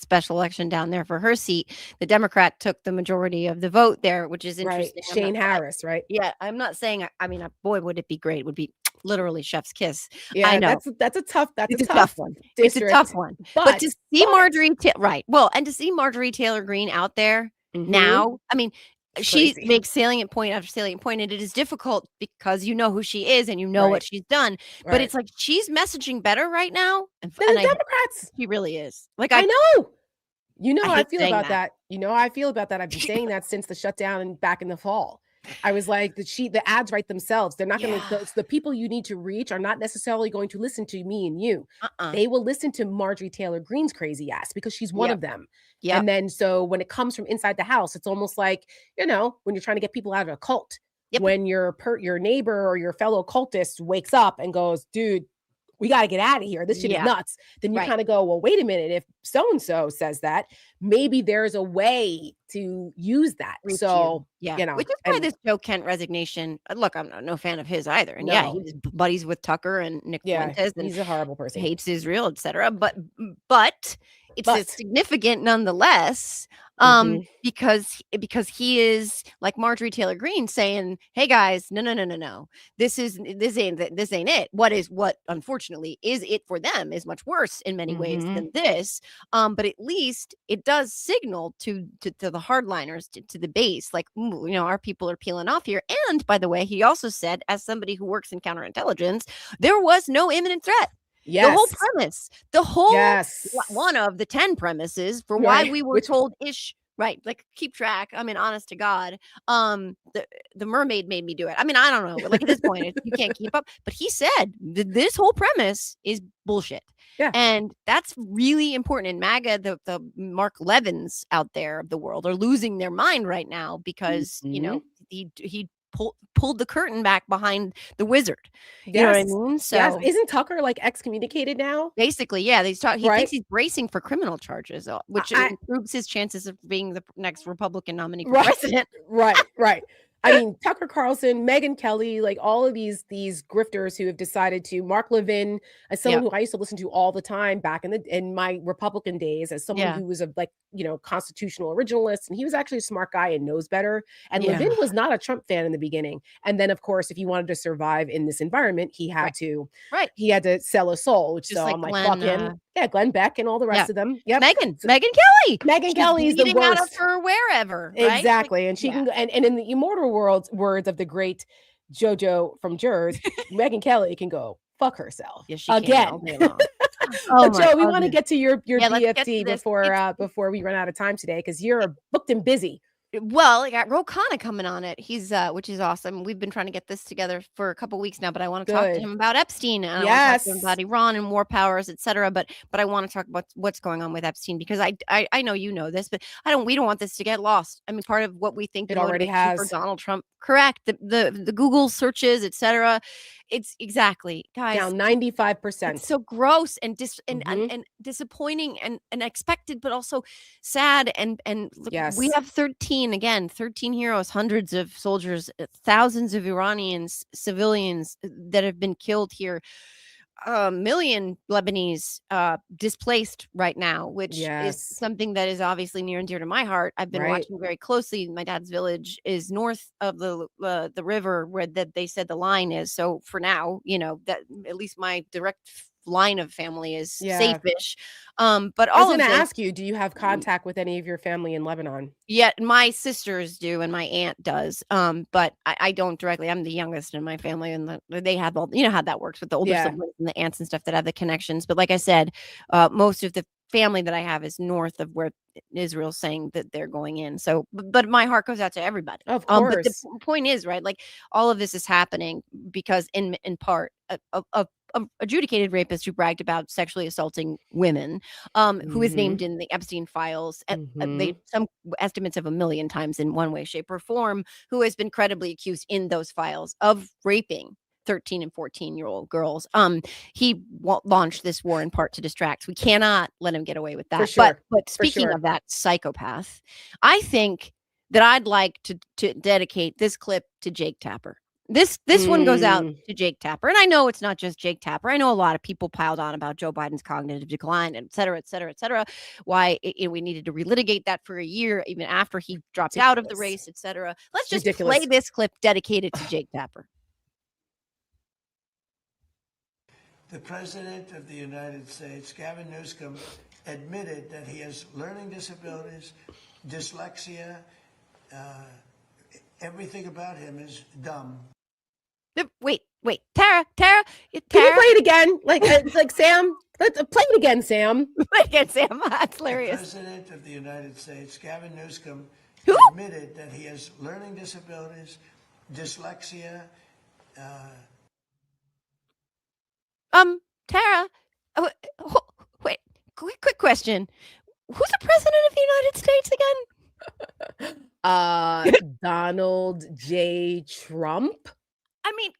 special election down there for her seat. The Democrat took the majority of the vote there, which is interesting. Right. Shane Harris, right? Yeah, I'm not saying. I mean, boy, would it be great? It would be literally chef's kiss. Yeah, I know that's a tough one. It's a tough one. But to see Marjorie, and to see Marjorie Taylor Greene out there now, I mean. She makes salient point after salient point, and it is difficult because you know who she is and you know what she's done. But it's like she's messaging better right now than the Democrats. She really is. Like I know. How I feel about that. You know how I feel about that. I've been saying that since the shutdown and back in the fall. I was like, the ads write themselves. They're not going to, the people you need to reach are not necessarily going to listen to me and you. They will listen to Marjorie Taylor Greene's crazy ass because she's one of them. And then, so when it comes from inside the house, it's almost like, when you're trying to get people out of a cult, when your neighbor or your fellow cultist wakes up and goes, dude, we got to get out of here. This shit is nuts. Then you kind of go, well, wait a minute. If so-and-so says that, maybe there's a way to use that. Which is why this Joe Kent resignation, look, I'm no fan of his either. And he was buddies with Tucker and Nick Fuentes. And he's a horrible person. Hates Israel, etc. But it's significant nonetheless. Because he is like Marjorie Taylor Greene saying, hey guys, no. This ain't it. What unfortunately is it for them is much worse in many ways than this. But at least it does signal to the hardliners, to the base, like, our people are peeling off here. And by the way, he also said, as somebody who works in counterintelligence, there was no imminent threat. Yes. The whole premise, one of the 10 premises for why we were told right. Like, keep track. I mean, honest to God, the mermaid made me do it. I mean, I don't know. Like, at this point, you can't keep up. But he said this whole premise is bullshit. Yeah. And that's really important. And MAGA, the Mark Levins out there of the world are losing their mind right now because, he pulled the curtain back behind the wizard. You know what I mean? So yes. Isn't Tucker like excommunicated now? basically, yeah, he Right? thinks he's bracing for criminal charges, which improves his chances of being the next Republican nominee for president. Right. I mean, Tucker Carlson, Megyn Kelly, like all of these grifters who have decided to. Mark Levin, as someone who I used to listen to all the time back in my Republican days, as someone who was a constitutional originalist, and he was actually a smart guy and knows better. And Levin was not a Trump fan in the beginning, and then of course, if he wanted to survive in this environment, he had to sell a soul. Which just so like I'm like, Glenn, fuck him. Yeah, Glenn Beck and all the rest of them. Yep. Megyn Kelly. Megyn Kelly is the worst. Out of her wherever. Right? Exactly. And she can and in the immortal words of the great JoJo from Jers, Megyn Kelly can go fuck herself. Yes, she again. Oh, Joe, we want to get to your BFD before we run out of time today, because you're booked and busy. Well, I got Ro Khanna coming on it. He's which is awesome. We've been trying to get this together for a couple weeks now, but I want to talk to him about Epstein, and I want to talk to him about Iran and war powers, etc. But I want to talk about what's going on with Epstein, because I know you know this, but we don't want this to get lost. I mean, part of what we think it already has for Donald Trump, correct? The Google searches, etc. It's exactly, guys, down 95%. It's so gross and disappointing and unexpected, but also sad. And look, we have 13 heroes, hundreds of soldiers, thousands of Iranians, civilians that have been killed here. A million Lebanese displaced right now, which is something that is obviously near and dear to my heart. I've been watching very closely. My dad's village is north of the river where they said the line is. So for now, that at least my direct line of family is safe-ish. But I was going to ask you, do you have contact with any of your family in Lebanon? Yeah, my sisters do, and my aunt does. But I don't directly. I'm the youngest in my family, and they have all, how that works with the older siblings and the aunts and stuff that have the connections. But like I said, most of the family that I have is north of where Israel's saying that they're going in. So, but my heart goes out to everybody. Of course. But the point is, right, like all of this is happening because in part of adjudicated rapist who bragged about sexually assaulting women, who is named in the Epstein files, and some estimates of 1 million times in one way, shape, or form, who has been credibly accused in those files of raping 13 and 14-year-old girls. He launched this war in part to distract. We cannot let him get away with that. But speaking of that psychopath, I think that I'd like to dedicate this clip to Jake Tapper. This one goes out to Jake Tapper. And I know it's not just Jake Tapper. I know a lot of people piled on about Joe Biden's cognitive decline, et cetera, et cetera, et cetera. Why we needed to relitigate that for a year, even after he dropped out of the race, et cetera. Let's just play this clip dedicated to Jake Tapper. The President of the United States, Gavin Newsom, admitted that he has learning disabilities, dyslexia. Everything about him is dumb. Wait, Tara. Can you play it again? Like Sam? Let's play it again, Sam. Play it again, Sam. That's hilarious. The President of the United States, Gavin Newsom, admitted that he has learning disabilities, dyslexia. Tara, wait, quick question. Who's the president of the United States again? Donald J. Trump. I mean,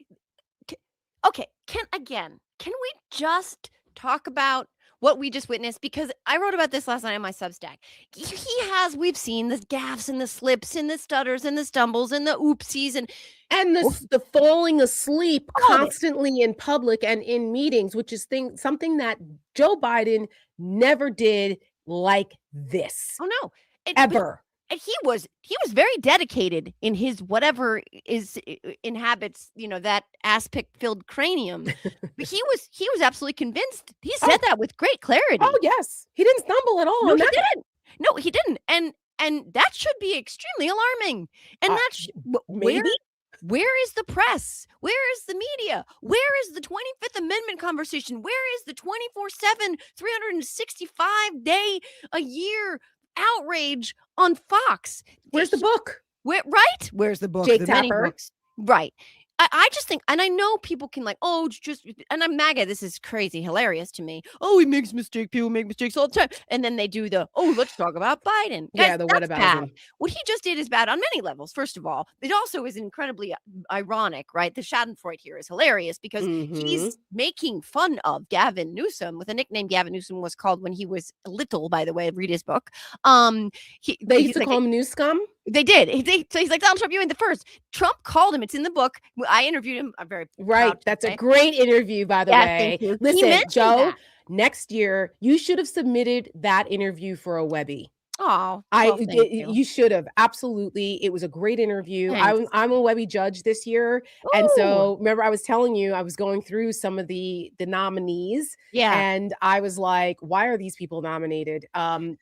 okay, can we just talk about what we just witnessed? Because I wrote about this last night on my Substack. We've seen the gaffes and the slips and the stutters and the stumbles and the oopsies and the falling asleep constantly in public and in meetings, which is something that Joe Biden never did like this. Oh no, ever. And he was very dedicated in his whatever inhabits, that aspic filled cranium. But he was absolutely convinced. He said that with great clarity. Oh yes, he didn't stumble at all. No, he didn't. No, he didn't. And that should be extremely alarming. And that's maybe. Where is the press? Where is the media? Where is the 25th Amendment conversation? Where is the 24/7, 365-day a year outrage on Fox? Where's the book? Where's the book? Jake the Tapper. many books. Right. I just think, and I know people can like, oh, just, and I'm MAGA. This is crazy, hilarious to me. Oh, he makes mistakes. People make mistakes all the time. And then they do the, oh, let's talk about Biden. Guys, Yeah, the that's bad. whataboutism. What he just did is bad on many levels. First of all, it also is incredibly ironic, right? The Schadenfreude here is hilarious because he's making fun of Gavin Newsom with a nickname Gavin Newsom was called when he was little, by the way. Read his book. They used to call him New Scum? They did. So he's like, Donald Trump, you ain't the first. Trump called him. It's in the book. I interviewed him. I'm very right. That's a great interview, by the way. Thank you. Listen, Joe, next year you should have submitted that interview for a Webby. Oh, you should have. Absolutely. It was a great interview. I'm a Webby judge this year. Ooh. And so remember, I was telling you, I was going through some of the nominees. Yeah. And I was like, why are these people nominated?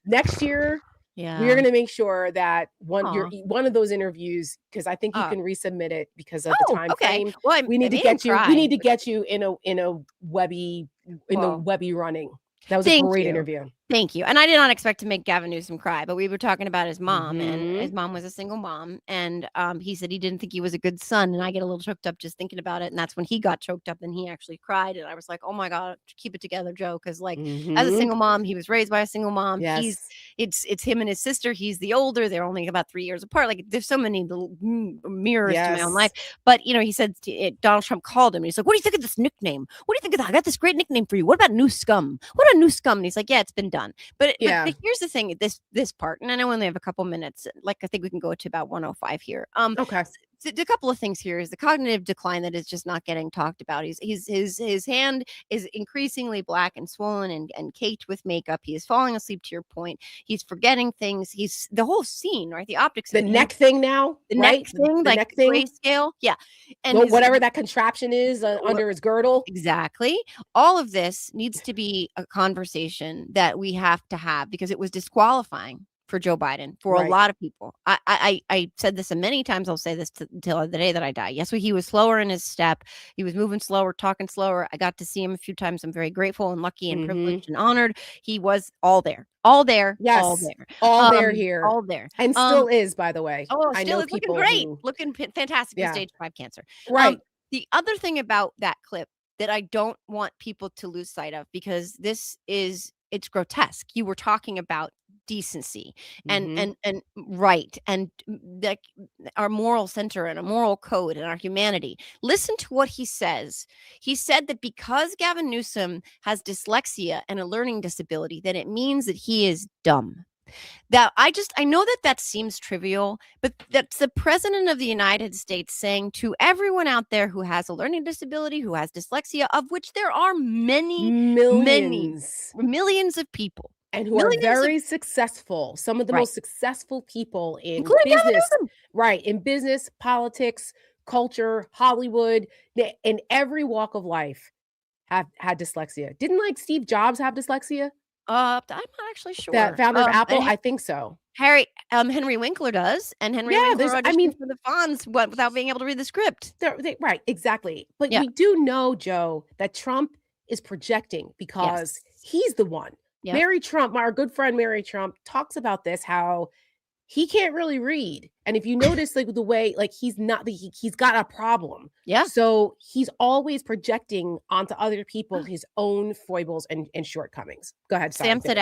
Next year, yeah, we're going to make sure that one of those interviews, because I think you can resubmit it because of the time frame. Well, we need to get you. We need to get you in a Webby the Webby running. That was a great interview. Thank you. And I did not expect to make Gavin Newsom cry, but we were talking about his mom, and his mom was a single mom. And he said he didn't think he was a good son. And I get a little choked up just thinking about it. And that's when he got choked up and he actually cried. And I was like, oh my God, keep it together, Joe. Because like as a single mom, he was raised by a single mom. Yes. It's him and his sister. He's the older. They're only about 3 years apart. Like there's so many little mirrors to my own life. But, you know, he said Donald Trump called him. And he's like, what do you think of this nickname? What do you think of that? I got this great nickname for you. What about New Scum? What about New Scum? And he's like, yeah, it's been done. But here's the thing, this part, and I know we only have a couple minutes, like I think we can go to about 105 here. Okay. A couple of things here is the cognitive decline that is just not getting talked about. His hand is increasingly black and swollen and caked with makeup. He is falling asleep, to your point. He's forgetting things. He's the whole scene, right? The optics. The neck thing now, the neck thing, like neck thing. Grayscale. Yeah. And whatever that contraption is under his girdle. Exactly. All of this needs to be a conversation that we have to have because it was disqualifying for Joe Biden, for a lot of people. I said this many times. I'll say this until the day that I die. Yes, he was slower in his step. He was moving slower, talking slower. I got to see him a few times. I'm very grateful and lucky and privileged and honored. He was all there. Yes, all there here, all there, and still is, by the way. Oh, I know looking great, looking fantastic with stage 5 cancer. Right. The other thing about that clip that I don't want people to lose sight of, because it's grotesque. You were talking about decency and right and like our moral center and a moral code and our humanity. Listen to what he says. He said that because Gavin Newsom has dyslexia and a learning disability, that it means that he is dumb. That I know that seems trivial, but that's the president of the United States saying to everyone out there who has a learning disability, who has dyslexia, of which there are millions of people. And who are very successful. Some of the most successful people in including business. In business, politics, culture, Hollywood, in every walk of life have had dyslexia. Didn't like Steve Jobs have dyslexia? I'm not actually sure. That founder of Apple, I think so. Henry Winkler does, and Henry Winkler auditioned for the Fonz without being able to read the script. Right, exactly. But we do know, Joe, that Trump is projecting because he's the one. Yep. Mary Trump, our good friend Mary Trump, talks about this, how he can't really read. And if you notice, like the way, like he's got a problem. Yeah. So he's always projecting onto other people his own foibles and shortcomings. Go ahead. Sam said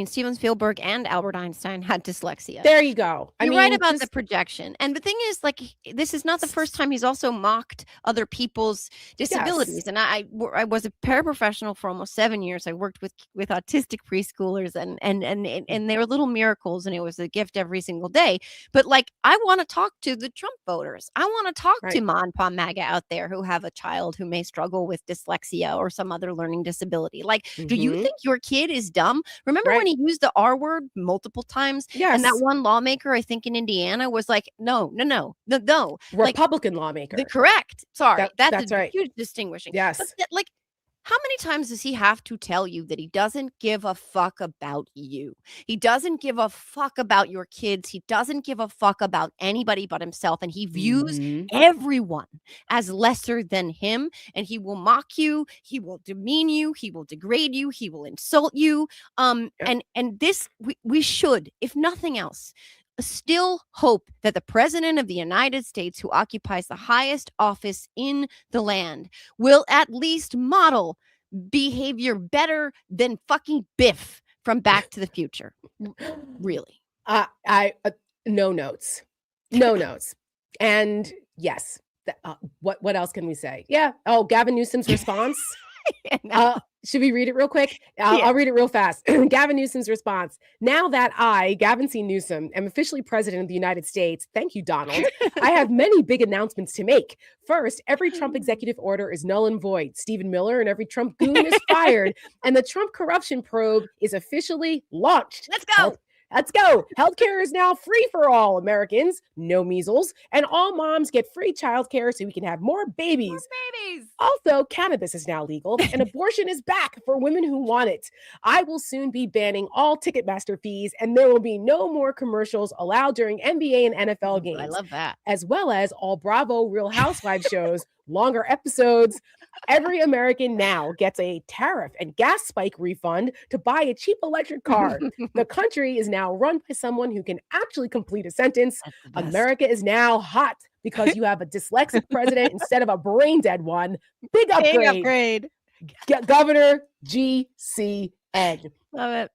Steven Spielberg and Albert Einstein had dyslexia. There you go. You're right about the projection. And the thing is, like, this is not the first time he's also mocked other people's disabilities. Yes. And I was a paraprofessional for almost 7 years. I worked with autistic preschoolers and they were little miracles, and it was a gift every single day. But like, I want to talk to the Trump voters. I want to talk to Ma and Pa MAGA out there who have a child who may struggle with dyslexia or some other learning disability. Like, do you think your kid is dumb? Remember when he used the R word multiple times? Yes. And that one lawmaker, I think in Indiana, was like, no. Republican lawmaker. Correct. Sorry. That's right. Huge distinguishing. Yes. But like, how many times does he have to tell you that he doesn't give a fuck about you? He doesn't give a fuck about your kids. He doesn't give a fuck about anybody but himself. And he views everyone as lesser than him. And he will mock you. He will demean you. He will degrade you. He will insult you. And this, we should, if nothing else, still hope that the president of the United States, who occupies the highest office in the land, will at least model behavior better than fucking Biff from Back to the Future. Really. No notes. No notes. And yes, what else can we say? Yeah. Oh, Gavin Newsom's response. Should we read it real quick? I'll read it real fast. Gavin Newsom's response. Now that I, Gavin C. Newsom, am officially president of the United States, thank you, Donald, I have many big announcements to make. First, every Trump executive order is null and void. Stephen Miller and every Trump goon is fired, and the Trump corruption probe is officially launched. Let's go. Let's go. Healthcare is now free for all Americans. No measles. And all moms get free childcare so we can have more babies. More babies. Also, cannabis is now legal and abortion is back for women who want it. I will soon be banning all Ticketmaster fees and there will be no more commercials allowed during NBA and NFL games. I love that. As well as all Bravo Real Housewives shows, longer episodes. Every American now gets a tariff and gas spike refund to buy a cheap electric car. The country is now run by someone who can actually complete a sentence. America is now hot because you have a dyslexic president instead of a brain dead one. Big upgrade. Governor GCN. Love it.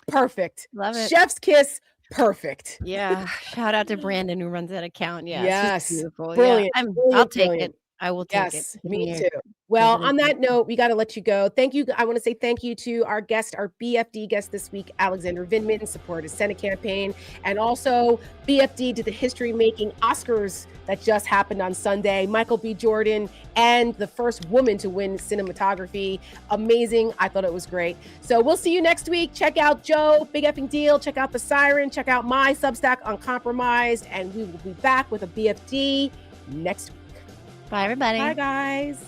Perfect. Love it. Chef's kiss. Perfect. Yeah. Shout out to Brandon who runs that account. Yeah. Yes. Beautiful. Brilliant. Yeah. Brilliant. I'll take Brilliant. it. I will take it. Me too. Well, on that note, we got to let you go. Thank you. I want to say thank you to our guest, our BFD guest this week, Alexander Vindman, supported his Senate campaign. And also BFD did the history-making Oscars that just happened on Sunday. Michael B. Jordan and the first woman to win cinematography. Amazing. I thought it was great. So we'll see you next week. Check out Joe, Big Effing Deal. Check out The Siren. Check out my Substack, Uncompromised. And we will be back with a BFD next week. Bye, everybody. Bye, guys.